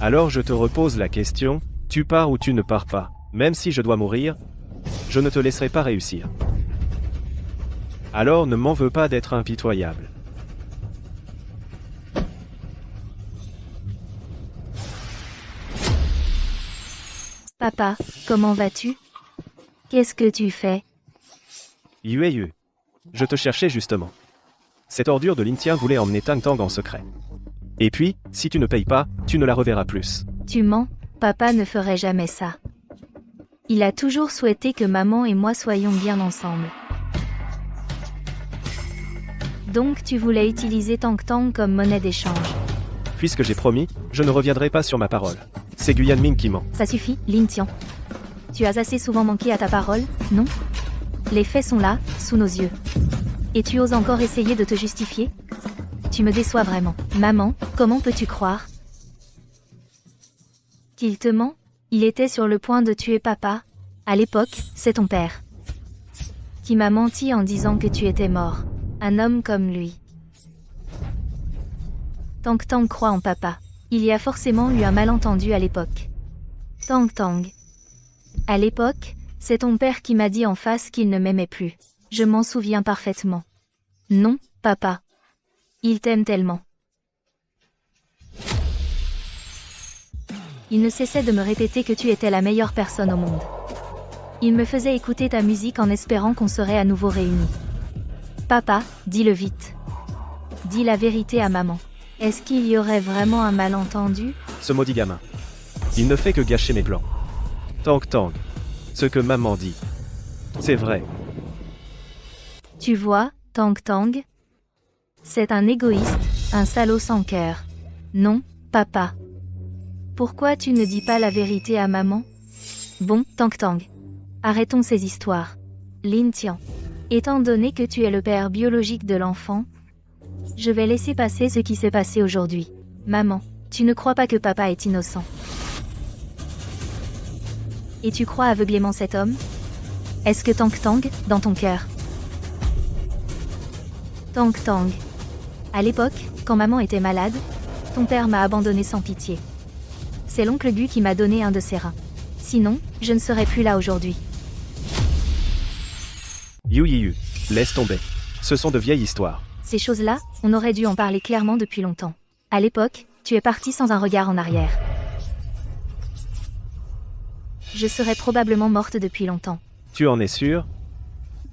Speaker 4: Alors je te repose la question, tu pars ou tu ne pars pas. Même si je dois mourir, je ne te laisserai pas réussir. Alors ne m'en veux pas d'être impitoyable.
Speaker 5: Papa, comment vas-tu? Qu'est-ce que tu fais?
Speaker 4: Yueyu. Je te cherchais justement. Cette ordure de Lin Tian voulait emmener Tang Tang en secret. Et puis, si tu ne payes pas, tu ne la reverras plus.
Speaker 5: Tu mens, papa ne ferait jamais ça. Il a toujours souhaité que maman et moi soyons bien ensemble. Donc tu voulais utiliser Tang Tang comme monnaie d'échange.
Speaker 4: Puisque j'ai promis, je ne reviendrai pas sur ma parole. C'est Guyan Ming qui ment.
Speaker 5: Ça suffit, Lin Tian. Tu as assez souvent manqué à ta parole, non? Les faits sont là, sous nos yeux. Et tu oses encore essayer de te justifier? Tu me déçois vraiment. Maman, comment peux-tu croire qu'il te ment? Il était sur le point de tuer papa. À l'époque, c'est ton père qui m'a menti en disant que tu étais mort. Un homme comme lui. Tang Tang croit en papa. Il y a forcément eu un malentendu à l'époque. Tang Tang. À l'époque, c'est ton père qui m'a dit en face qu'il ne m'aimait plus. Je m'en souviens parfaitement. Non, papa. Il t'aime tellement. Il ne cessait de me répéter que tu étais la meilleure personne au monde. Il me faisait écouter ta musique en espérant qu'on serait à nouveau réunis. Papa, dis-le vite. Dis la vérité à maman. Est-ce qu'il y aurait vraiment un malentendu?
Speaker 4: Ce maudit gamin. Il ne fait que gâcher mes plans. Tang Tang. Ce que maman dit. C'est vrai.
Speaker 5: Tu vois, Tang Tang? C'est un égoïste, un salaud sans cœur. Non, papa. Pourquoi tu ne dis pas la vérité à maman? Bon, Tang Tang. Arrêtons ces histoires. Lin Tian. Étant donné que tu es le père biologique de l'enfant, je vais laisser passer ce qui s'est passé aujourd'hui. Maman, tu ne crois pas que papa est innocent? Et tu crois aveuglément cet homme? Est-ce que Tang Tang, dans ton cœur? Tang Tang. À l'époque, quand maman était malade, ton père m'a abandonné sans pitié. C'est l'oncle Gu qui m'a donné un de ses reins. Sinon, je ne serais plus là aujourd'hui.
Speaker 4: Yueyu. Laisse tomber. Ce sont de vieilles histoires.
Speaker 5: Ces choses-là, on aurait dû en parler clairement depuis longtemps. À l'époque, tu es parti sans un regard en arrière. Je serais probablement morte depuis longtemps.
Speaker 4: Tu en es sûr?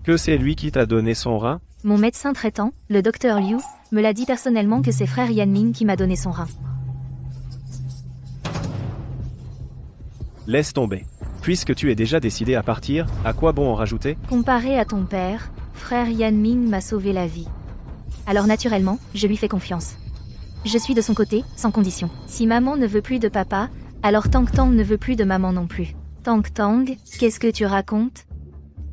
Speaker 4: Que c'est lui qui t'a donné son rein?
Speaker 5: Mon médecin traitant, le docteur Liu, me l'a dit personnellement que c'est frère Yanming qui m'a donné son rein.
Speaker 4: Laisse tomber. Puisque tu es déjà décidé à partir, à quoi bon en rajouter?
Speaker 5: Comparé à ton père, frère Yanming m'a sauvé la vie. Alors naturellement, je lui fais confiance. Je suis de son côté, sans condition. Si maman ne veut plus de papa, alors Tang Tang ne veut plus de maman non plus. Tang Tang, qu'est-ce que tu racontes?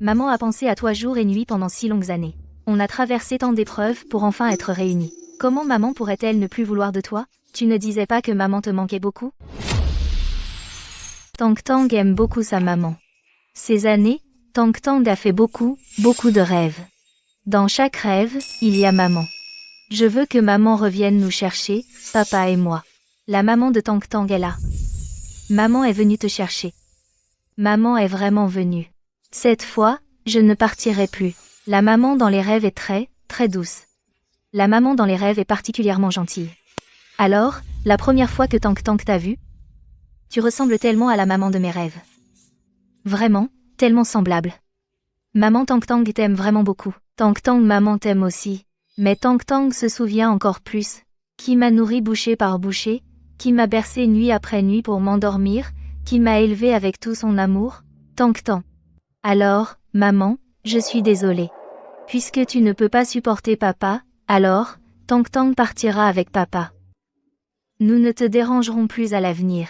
Speaker 5: Maman a pensé à toi jour et nuit pendant si longues années. On a traversé tant d'épreuves pour enfin être réunis. Comment maman pourrait-elle ne plus vouloir de toi? Tu ne disais pas que maman te manquait beaucoup? Tang Tang aime beaucoup sa maman. Ces années, Tang Tang a fait beaucoup de rêves. Dans chaque rêve, il y a maman. Je veux que maman revienne nous chercher, papa et moi. La maman de Tang Tang est là. Maman est venue te chercher. Maman est vraiment venue. Cette fois, je ne partirai plus. La maman dans les rêves est très douce. La maman dans les rêves est particulièrement gentille. Alors, la première fois que Tang Tang t'a vu, tu ressembles tellement à la maman de mes rêves. Vraiment, tellement semblable. Maman Tang Tang t'aime vraiment beaucoup. Tang Tang maman t'aime aussi. Mais Tang Tang se souvient encore plus. Qui m'a nourri bouchée par bouchée, qui m'a bercé nuit après nuit pour m'endormir, qui m'a élevé avec tout son amour. Tang Tang. Alors, maman, je suis désolée. Puisque tu ne peux pas supporter papa, alors, Tang Tang partira avec papa. Nous ne te dérangerons plus à l'avenir.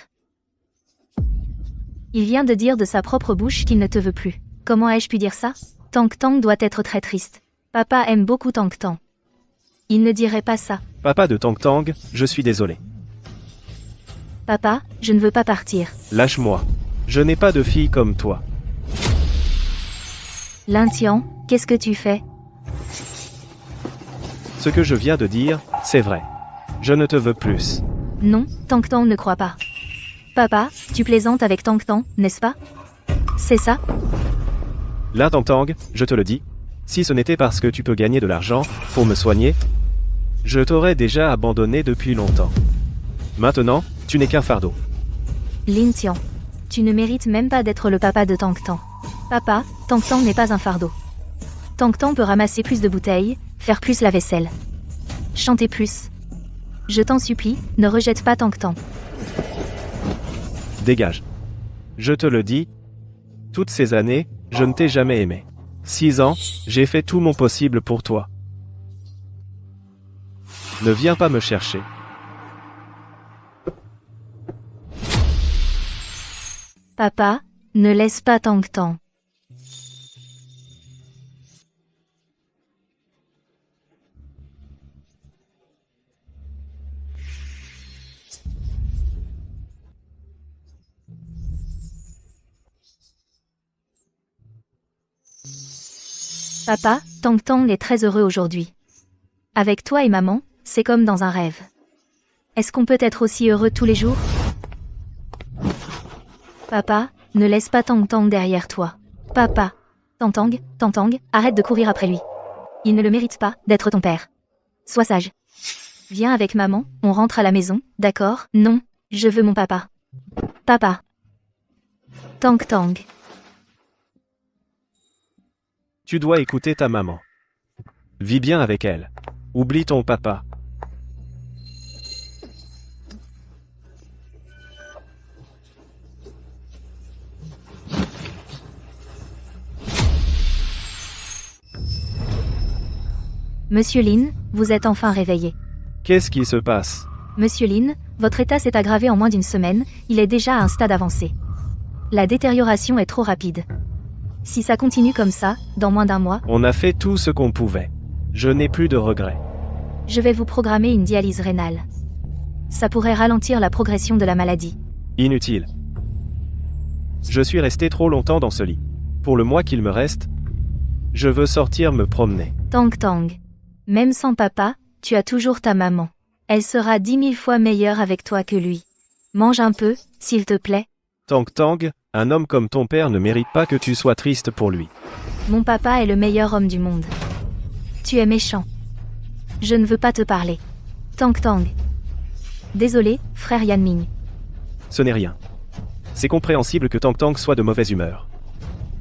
Speaker 5: Il vient de dire de sa propre bouche qu'il ne te veut plus. Comment ai-je pu dire ça? Tang Tang doit être très triste. Papa aime beaucoup Tang Tang. Il ne dirait pas ça.
Speaker 4: Papa de Tang Tang, je suis désolé.
Speaker 5: Papa, je ne veux pas partir.
Speaker 4: Lâche-moi. Je n'ai pas de fille comme toi.
Speaker 5: Lin Tian, qu'est-ce que tu fais?
Speaker 4: Ce que je viens de dire, c'est vrai. Je ne te veux plus.
Speaker 5: Non, Tang Tang ne croit pas. Papa, tu plaisantes avec Tang Tang, n'est-ce pas? C'est ça?
Speaker 4: Là Tang Tang, je te le dis, si ce n'était parce que tu peux gagner de l'argent, pour me soigner, je t'aurais déjà abandonné depuis longtemps. Maintenant, tu n'es qu'un fardeau.
Speaker 5: Lin Tian, tu ne mérites même pas d'être le papa de Tang Tang. Papa, Tang Tang n'est pas un fardeau. Tang Tang peut ramasser plus de bouteilles, faire plus la vaisselle. Chanter plus. Je t'en supplie, ne rejette pas Tang Tang.
Speaker 4: Dégage. Je te le dis, toutes ces années, je ne t'ai jamais aimé. 6 ans, j'ai fait tout mon possible pour toi. Ne viens pas me chercher.
Speaker 5: Papa, ne laisse pas Tang Tang. Papa, Tang Tang est très heureux aujourd'hui. Avec toi et maman, c'est comme dans un rêve. Est-ce qu'on peut être aussi heureux tous les jours? Papa, ne laisse pas Tang Tang derrière toi. Papa. Tang Tang, arrête de courir après lui. Il ne le mérite pas d'être ton père. Sois sage. Viens avec maman, on rentre à la maison, d'accord? Non, je veux mon papa. Papa. Tang Tang.
Speaker 4: Tu dois écouter ta maman. Vis bien avec elle. Oublie ton papa.
Speaker 5: Monsieur Lin, vous êtes enfin réveillé.
Speaker 4: Qu'est-ce qui se passe?
Speaker 5: Monsieur Lin, votre état s'est aggravé en moins d'une semaine, il est déjà à un stade avancé. La détérioration est trop rapide. Si ça continue comme ça, dans moins d'un mois,
Speaker 4: On a fait tout ce qu'on pouvait. Je n'ai plus de regrets.
Speaker 5: je vais vous programmer une dialyse rénale. Ça pourrait ralentir la progression de la maladie.
Speaker 4: Inutile. Je suis resté trop longtemps dans ce lit. Pour le mois qu'il me reste, je veux sortir me promener.
Speaker 5: Tang Tang. Même sans papa, tu as toujours ta maman. Elle sera 10 000 fois meilleure avec toi que lui. Mange un peu, s'il te plaît.
Speaker 4: Tang Tang, un homme comme ton père ne mérite pas que tu sois triste pour lui.
Speaker 5: Mon papa est le meilleur homme du monde. Tu es méchant. Je ne veux pas te parler. Tang Tang. Désolé, frère Yanming.
Speaker 4: Ce n'est rien. C'est compréhensible que Tang Tang soit de mauvaise humeur.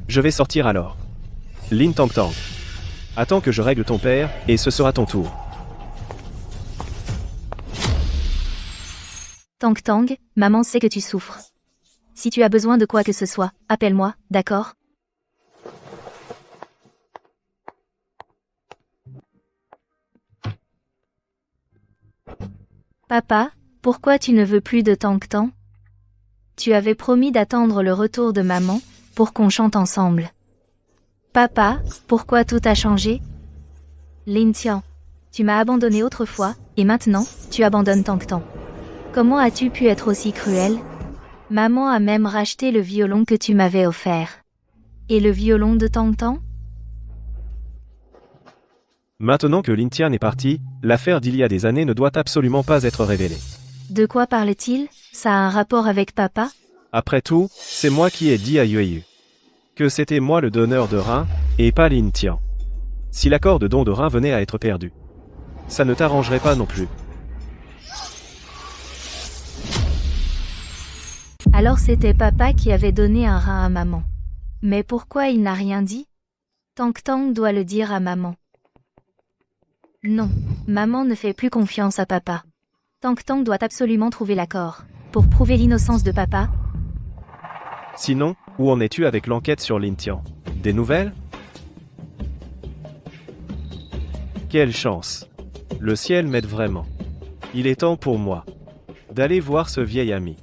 Speaker 4: Je vais sortir alors. Lin Tang Tang. Attends que je règle ton père, et ce sera ton tour.
Speaker 5: Tang Tang, maman sait que tu souffres. Si tu as besoin de quoi que ce soit, appelle-moi, d'accord? Papa, pourquoi tu ne veux plus de Tang Tang? Tu avais promis d'attendre le retour de maman, pour qu'on chante ensemble. Papa, pourquoi tout a changé? Lin Tian, tu m'as abandonné autrefois, et maintenant, tu abandonnes Tang Tang. Comment as-tu pu être aussi cruel? Maman a même racheté le violon que tu m'avais offert. Et le violon de Tang Tang?
Speaker 4: Maintenant que Lin Tian est parti, l'affaire d'il y a des années ne doit absolument pas être révélée.
Speaker 5: De quoi parle-t-il? Ça a un rapport avec papa?
Speaker 4: Après tout, c'est moi qui ai dit à Yueyu que c'était moi le donneur de rein, et pas Lin Tian. Si l'accord de don de rein venait à être perdu, ça ne t'arrangerait pas non plus.
Speaker 5: Alors c'était papa qui avait donné un rein à maman. Mais pourquoi il n'a rien dit? Tang Tang doit le dire à maman. Non, maman ne fait plus confiance à papa. Tang Tang doit absolument trouver l'accord. Pour prouver l'innocence de papa.
Speaker 4: Sinon, où en es-tu avec l'enquête sur Lin Tian? Des nouvelles? Quelle chance! Le ciel m'aide vraiment. Il est temps pour moi d'aller voir ce vieil ami.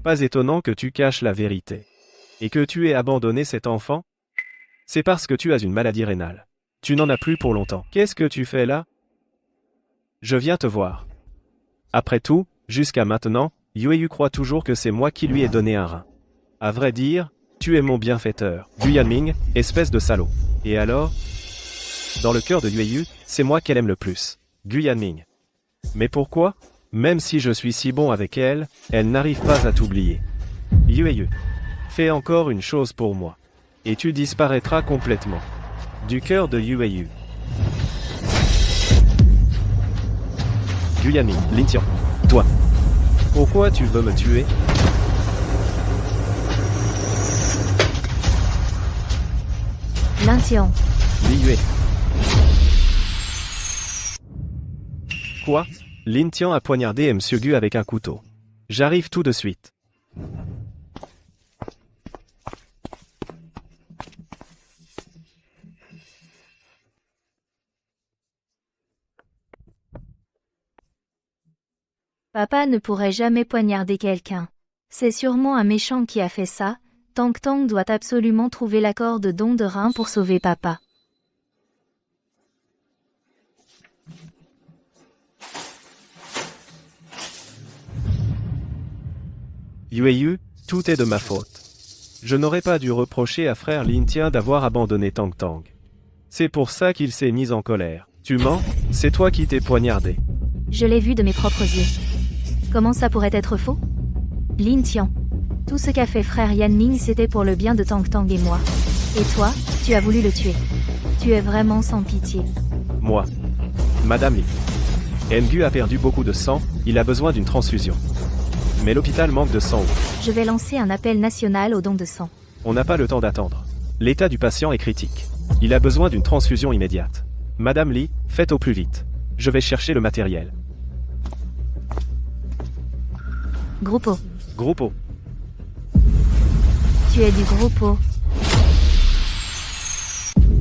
Speaker 4: Pas étonnant que tu caches la vérité. Et que tu aies abandonné cet enfant? C'est parce que tu as une maladie rénale. Tu n'en as plus pour longtemps. Qu'est-ce que tu fais là? Je viens te voir. Après tout, jusqu'à maintenant, Yueyu croit toujours que c'est moi qui lui ai donné un rein. À vrai dire, tu es mon bienfaiteur. Gu Yanming, espèce de salaud. Et alors? Dans le cœur de Yueyu, c'est moi qu'elle aime le plus. Gu Yanming. Mais pourquoi? Même si je suis si bon avec elle, elle n'arrive pas à t'oublier. Yueyu, fais encore une chose pour moi. Et tu disparaîtras complètement. Du cœur de Yueyu. Gu Yanming, Lin Tian. Toi. Pourquoi tu veux me tuer?
Speaker 5: Lin Tian.
Speaker 4: Li Yue. Quoi? Lin Tian a poignardé Monsieur Gu avec un couteau. J'arrive tout de suite.
Speaker 5: Papa ne pourrait jamais poignarder quelqu'un. C'est sûrement un méchant qui a fait ça. Tang Tang doit absolument trouver l'accord de don de rein pour sauver papa.
Speaker 4: Yueyu, tout est de ma faute. Je n'aurais pas dû reprocher à frère Lin Tian d'avoir abandonné Tang Tang. C'est pour ça qu'il s'est mis en colère. Tu mens? C'est toi qui t'es poignardé.
Speaker 5: Je l'ai vu de mes propres yeux. Comment ça pourrait être faux? Lin Tian. Tout ce qu'a fait frère Yanming c'était pour le bien de Tang Tang et moi. Et toi, tu as voulu le tuer. Tu es vraiment sans pitié.
Speaker 4: Moi. Madame Li. Ngu a perdu beaucoup de sang, il a besoin d'une transfusion. Mais l'hôpital manque de sang.
Speaker 5: Je vais lancer un appel national au don de sang.
Speaker 4: On n'a pas le temps d'attendre. L'état du patient est critique. Il a besoin d'une transfusion immédiate. Madame Li, faites au plus vite. Je vais chercher le matériel.
Speaker 5: Groupo.
Speaker 4: Groupo.
Speaker 5: Tu es du groupo.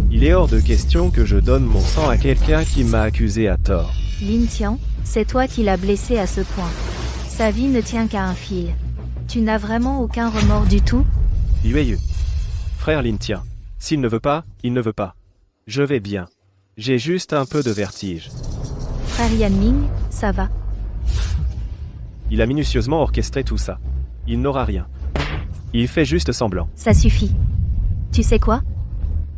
Speaker 4: Il est hors de question que je donne mon sang à quelqu'un qui m'a accusé à tort.
Speaker 5: Lin Tian, c'est toi qui l'as blessé à ce point. Sa vie ne tient qu'à un fil. Tu n'as vraiment aucun remords du tout?
Speaker 4: Yueyu. Frère Lin Tian. S'il ne veut pas, il ne veut pas. Je vais bien. J'ai juste un peu de vertige.
Speaker 5: Frère Yanming, ça va.
Speaker 4: Il a minutieusement orchestré tout ça. Il n'aura rien. Il fait juste semblant.
Speaker 5: Ça suffit. Tu sais quoi?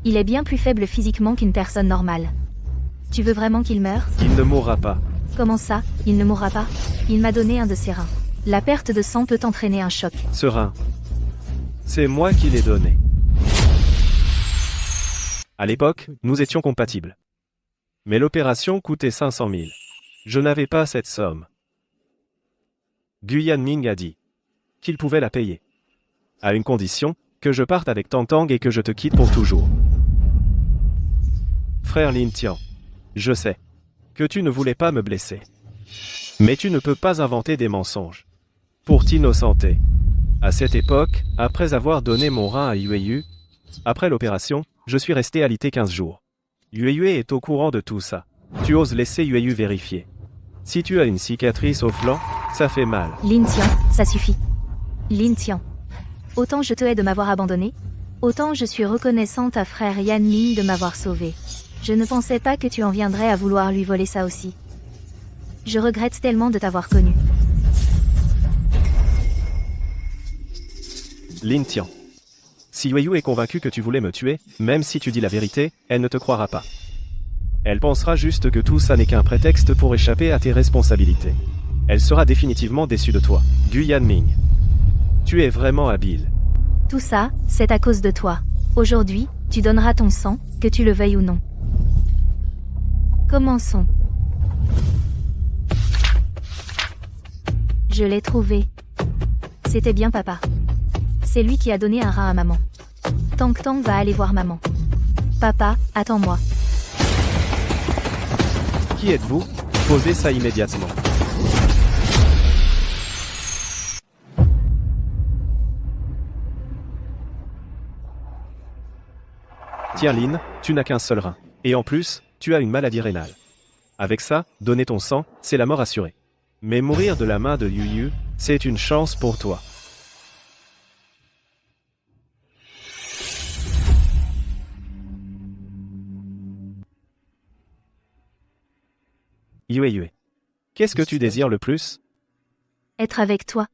Speaker 5: Il est bien plus faible physiquement qu'une personne normale. Tu veux vraiment qu'il meure?
Speaker 4: Il ne mourra pas.
Speaker 5: Comment ça, il ne mourra pas? Il m'a donné un de ses reins. La perte de sang peut entraîner un choc.
Speaker 4: Ce rein. C'est moi qui l'ai donné. À l'époque, nous étions compatibles. Mais l'opération coûtait 500 000. Je n'avais pas cette somme. Gu Yanming a dit qu'il pouvait la payer. À une condition, que je parte avec Tang Tang et que je te quitte pour toujours. Frère Lin Tian, je sais que tu ne voulais pas me blesser. Mais tu ne peux pas inventer des mensonges pour t'innocenter. À cette époque, après avoir donné mon rein à Yueyu, après l'opération, je suis resté alité 15 jours. Yueyu est au courant de tout ça. Tu oses laisser Yueyu vérifier. Si tu as une cicatrice au flanc, ça fait mal.
Speaker 5: Lin Tian, ça suffit. Lin Tian. Autant je te hais de m'avoir abandonné, Autant je suis reconnaissante à frère Yan Ming de m'avoir sauvée. Je ne pensais pas que tu en viendrais à vouloir lui voler ça aussi. Je regrette tellement de t'avoir connu.
Speaker 4: Lin Tian. Si Yueyu est convaincue que tu voulais me tuer, même si tu dis la vérité, elle ne te croira pas. Elle pensera juste que tout ça n'est qu'un prétexte pour échapper à tes responsabilités. Elle sera définitivement déçue de toi. Gu Yanming. Tu es vraiment habile.
Speaker 5: Tout ça, c'est à cause de toi. Aujourd'hui, tu donneras ton sang, que tu le veuilles ou non. Commençons. Je l'ai trouvé. C'était bien papa. C'est lui qui a donné un rein à maman. Tang Tang va aller voir maman. Papa, attends-moi.
Speaker 4: Qui êtes-vous? Posez ça immédiatement. Tiens Lin, tu n'as qu'un seul rein. Et en plus, tu as une maladie rénale. Avec ça, donner ton sang, c'est la mort assurée. Mais mourir de la main de Yuyu, c'est une chance pour toi. Yue, qu'est-ce que tu désires le plus?
Speaker 5: Être avec toi.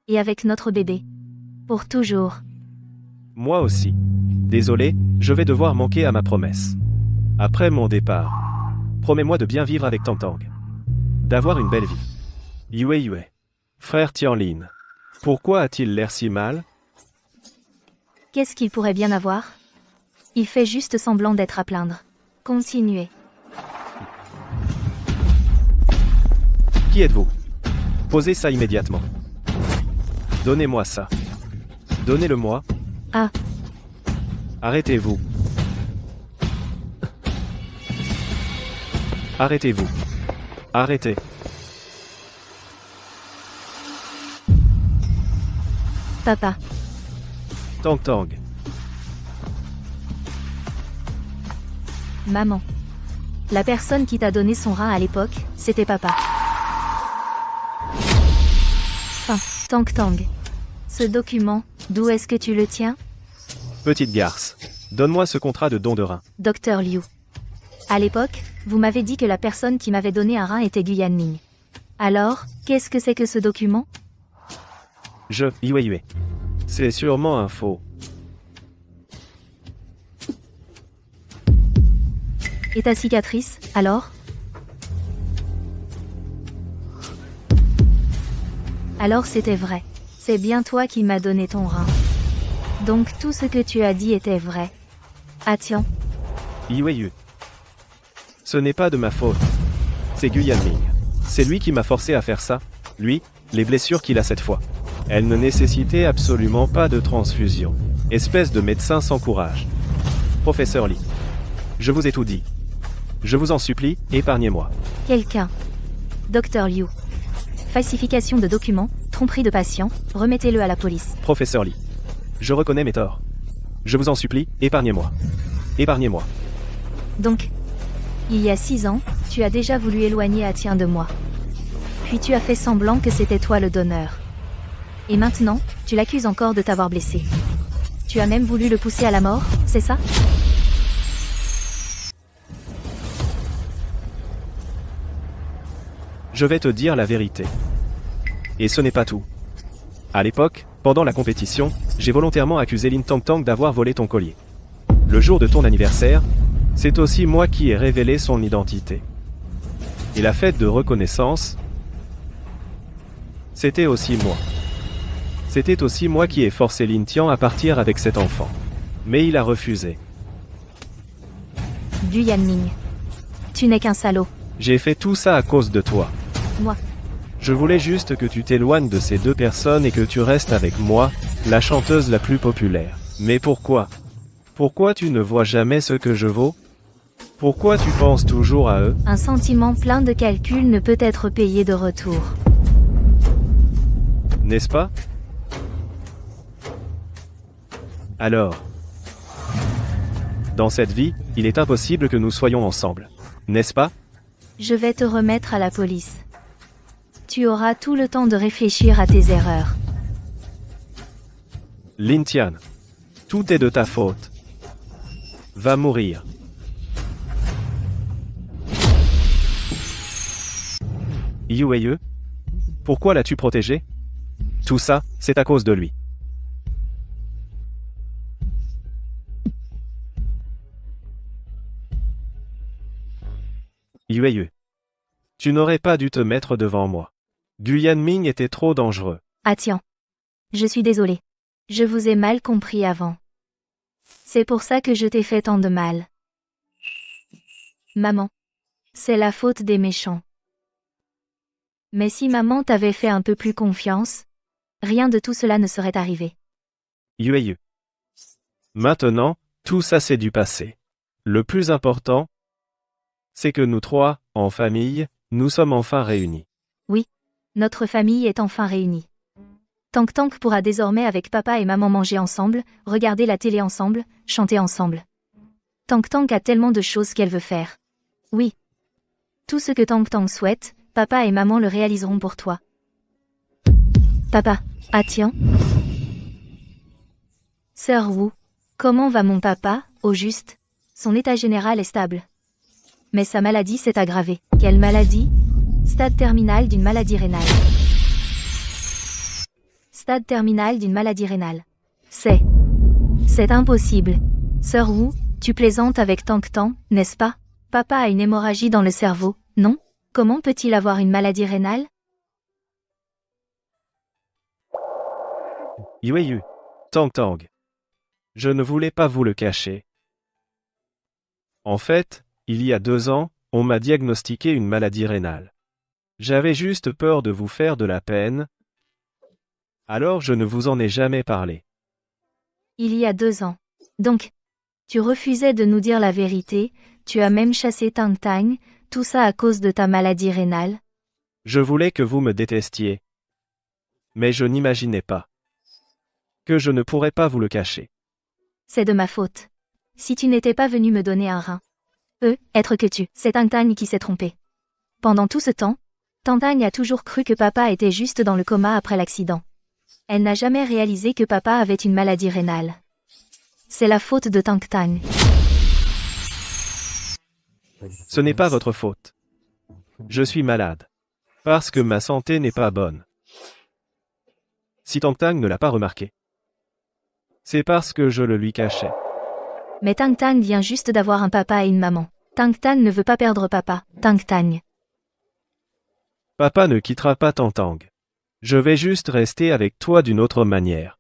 Speaker 5: Et avec notre bébé. Pour toujours.
Speaker 4: Moi aussi. Désolé, je vais devoir manquer à ma promesse. Après mon départ, promets-moi de bien vivre avec Tang Tang. D'avoir une belle vie. Yue. Frère Tianlin. Pourquoi a-t-il l'air si mal?
Speaker 5: Qu'est-ce qu'il pourrait bien avoir? Il fait juste semblant d'être à plaindre. Continuez.
Speaker 4: Qui êtes-vous? Posez ça immédiatement. Donnez-moi ça. Donnez-le-moi.
Speaker 5: Ah.
Speaker 4: Arrêtez-vous. Arrêtez-vous. Arrêtez.
Speaker 5: Papa.
Speaker 4: Tang Tang.
Speaker 5: Maman. La personne qui t'a donné son rein à l'époque, c'était papa. Tang Tang. Ce document, d'où est-ce que tu le tiens?
Speaker 4: Petite garce. Donne-moi ce contrat de don de rein.
Speaker 5: Docteur Liu. À l'époque, vous m'avez dit que la personne qui m'avait donné un rein était Gu Yanming. Alors, qu'est-ce que c'est que ce document?
Speaker 4: Yue. C'est sûrement un faux.
Speaker 5: Et ta cicatrice, alors? Alors c'était vrai. C'est bien toi qui m'as donné ton rein. Donc tout ce que tu as dit était vrai. Ah tiens.
Speaker 4: Yue. Ce n'est pas de ma faute. C'est Gu Yanming. C'est lui qui m'a forcé à faire ça. Lui, les blessures qu'il a cette fois. Elles ne nécessitaient absolument pas de transfusion. Espèce de médecin sans courage. Professeur Lee. Je vous ai tout dit. Je vous en supplie, épargnez-moi.
Speaker 5: Quelqu'un. Docteur Liu. Falsification de documents, tromperie de patients, remettez-le à la police.
Speaker 4: Professeur Lee. Je reconnais mes torts. Je vous en supplie, épargnez-moi. Épargnez-moi.
Speaker 5: Donc, il y a 6 ans, tu as déjà voulu éloigner Atien de moi. Puis tu as fait semblant que c'était toi le donneur. Et maintenant, tu l'accuses encore de t'avoir blessé. Tu as même voulu le pousser à la mort, c'est ça?
Speaker 4: Je vais te dire la vérité. Et ce n'est pas tout. À l'époque, pendant la compétition, j'ai volontairement accusé Lin Tang Tang d'avoir volé ton collier. Le jour de ton anniversaire, c'est aussi moi qui ai révélé son identité. Et la fête de reconnaissance, c'était aussi moi. C'était aussi moi qui ai forcé Lin Tian à partir avec cet enfant. Mais il a refusé.
Speaker 5: Gu Yanming. Tu n'es qu'un salaud.
Speaker 4: J'ai fait tout ça à cause de toi.
Speaker 5: Moi.
Speaker 4: Je voulais juste que tu t'éloignes de ces deux personnes et que tu restes avec moi, la chanteuse la plus populaire. Mais pourquoi? Pourquoi tu ne vois jamais ce que je vaux? Pourquoi tu penses toujours à eux?
Speaker 5: Un sentiment plein de calcul ne peut être payé de retour.
Speaker 4: N'est-ce pas? Alors, dans cette vie, il est impossible que nous soyons ensemble. N'est-ce pas?
Speaker 5: Je vais te remettre à la police. Tu auras tout le temps de réfléchir à tes erreurs.
Speaker 4: Lin Tian. Tout est de ta faute. Va mourir. Yueye, pourquoi l'as-tu protégé? Tout ça, c'est à cause de lui. Yueye, tu n'aurais pas dû te mettre devant moi. Du Yanming était trop dangereux.
Speaker 5: Ah tiens. Je suis désolée. Je vous ai mal compris avant. C'est pour ça que je t'ai fait tant de mal. Maman. C'est la faute des méchants. Mais si maman t'avait fait un peu plus confiance, rien de tout cela ne serait arrivé.
Speaker 4: Yueye. Maintenant, tout ça c'est du passé. Le plus important, c'est que nous trois, en famille, nous sommes enfin réunis.
Speaker 5: Notre famille est enfin réunie. Tank Tank pourra désormais avec papa et maman manger ensemble, regarder la télé ensemble, chanter ensemble. Tank Tank a tellement de choses qu'elle veut faire. Oui. Tout ce que Tank Tank souhaite, papa et maman le réaliseront pour toi. Papa, ah tiens. Sœur Wu, comment va mon papa, au juste? Son état général est stable. Mais sa maladie s'est aggravée. Quelle maladie? Stade terminal d'une maladie rénale. Stade terminal d'une maladie rénale. C'est impossible. Sœur Wu, tu plaisantes avec Tank Tank, n'est-ce pas? Papa a une hémorragie dans le cerveau, non? Comment peut-il avoir une maladie rénale?
Speaker 4: Yueye. Tank Tank. Je ne voulais pas vous le cacher. En fait, il y a 2 ans, on m'a diagnostiqué une maladie rénale. J'avais juste peur de vous faire de la peine. Alors je ne vous en ai jamais parlé.
Speaker 5: Il y a 2 ans. Donc, tu refusais de nous dire la vérité, tu as même chassé Tank Tank, tout ça à cause de ta maladie rénale.
Speaker 4: Je voulais que vous me détestiez. Mais je n'imaginais pas que je ne pourrais pas vous le cacher.
Speaker 5: C'est de ma faute. Si tu n'étais pas venu me donner un rein. Être que tu, c'est Tank Tank qui s'est trompé. Pendant tout ce temps, Tank Tank a toujours cru que papa était juste dans le coma après l'accident. Elle n'a jamais réalisé que papa avait une maladie rénale. C'est la faute de Tank Tank.
Speaker 4: Ce n'est pas votre faute. Je suis malade. Parce que ma santé n'est pas bonne. Si Tank Tank ne l'a pas remarqué, c'est parce que je le lui cachais.
Speaker 5: Mais Tank Tank vient juste d'avoir un papa et une maman. Tank Tank ne veut pas perdre papa. Tank Tank.
Speaker 4: Papa ne quittera pas Tank Tank. Je vais juste rester avec toi d'une autre manière.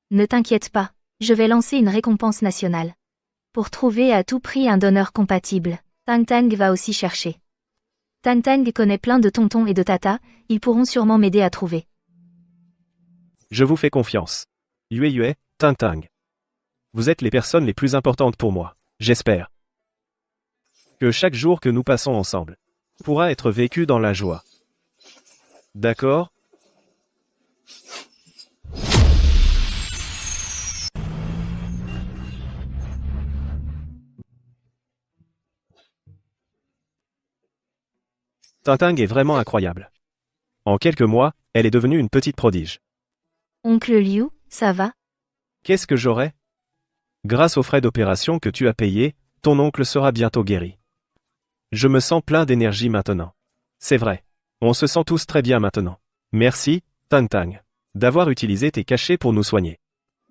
Speaker 5: Ne t'inquiète pas, je vais lancer une récompense nationale. Pour trouver à tout prix un donneur compatible, Tank Tank va aussi chercher. Tank Tank connaît plein de tontons et de tatas, ils pourront sûrement m'aider à trouver.
Speaker 4: Je vous fais confiance. Yueye, Tank Tank. Vous êtes les personnes les plus importantes pour moi, j'espère. Que chaque jour que nous passons ensemble pourra être vécu dans la joie. D'accord? Tank Tank est vraiment incroyable. En quelques mois, elle est devenue une petite prodige.
Speaker 5: Oncle Liu, ça va?
Speaker 4: Qu'est-ce que j'aurai? Grâce aux frais d'opération que tu as payés, ton oncle sera bientôt guéri. Je me sens plein d'énergie maintenant. C'est vrai. On se sent tous très bien maintenant. Merci, Tank Tank, d'avoir utilisé tes cachets pour nous soigner.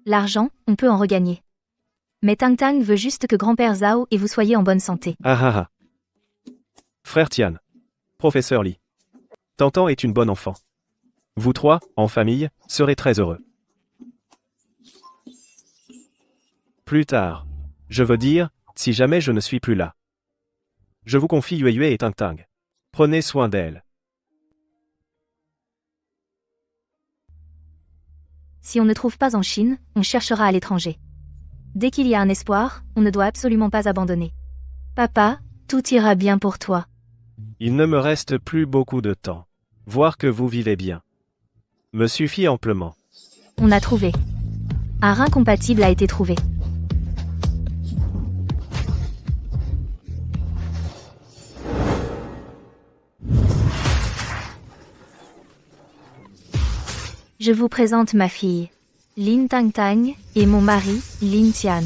Speaker 5: L'argent, on peut en regagner. Mais Tank Tank veut juste que grand-père Zhao et vous soyez en bonne santé.
Speaker 4: Ah ah ah. Frère Tian. Professeur Li. Tank Tank est une bonne enfant. Vous trois, en famille, serez très heureux. Plus tard. Je veux dire, si jamais je ne suis plus là. Je vous confie Yueye et Tank Tank. Prenez soin d'elle.
Speaker 5: Si on ne trouve pas en Chine, on cherchera à l'étranger. Dès qu'il y a un espoir, on ne doit absolument pas abandonner. Papa, tout ira bien pour toi.
Speaker 4: Il ne me reste plus beaucoup de temps. Voir que vous vivez bien me suffit amplement.
Speaker 5: On a trouvé. Un rein compatible a été trouvé. Je vous présente ma fille. Lin Tang Tang, et mon mari, Lin Tian.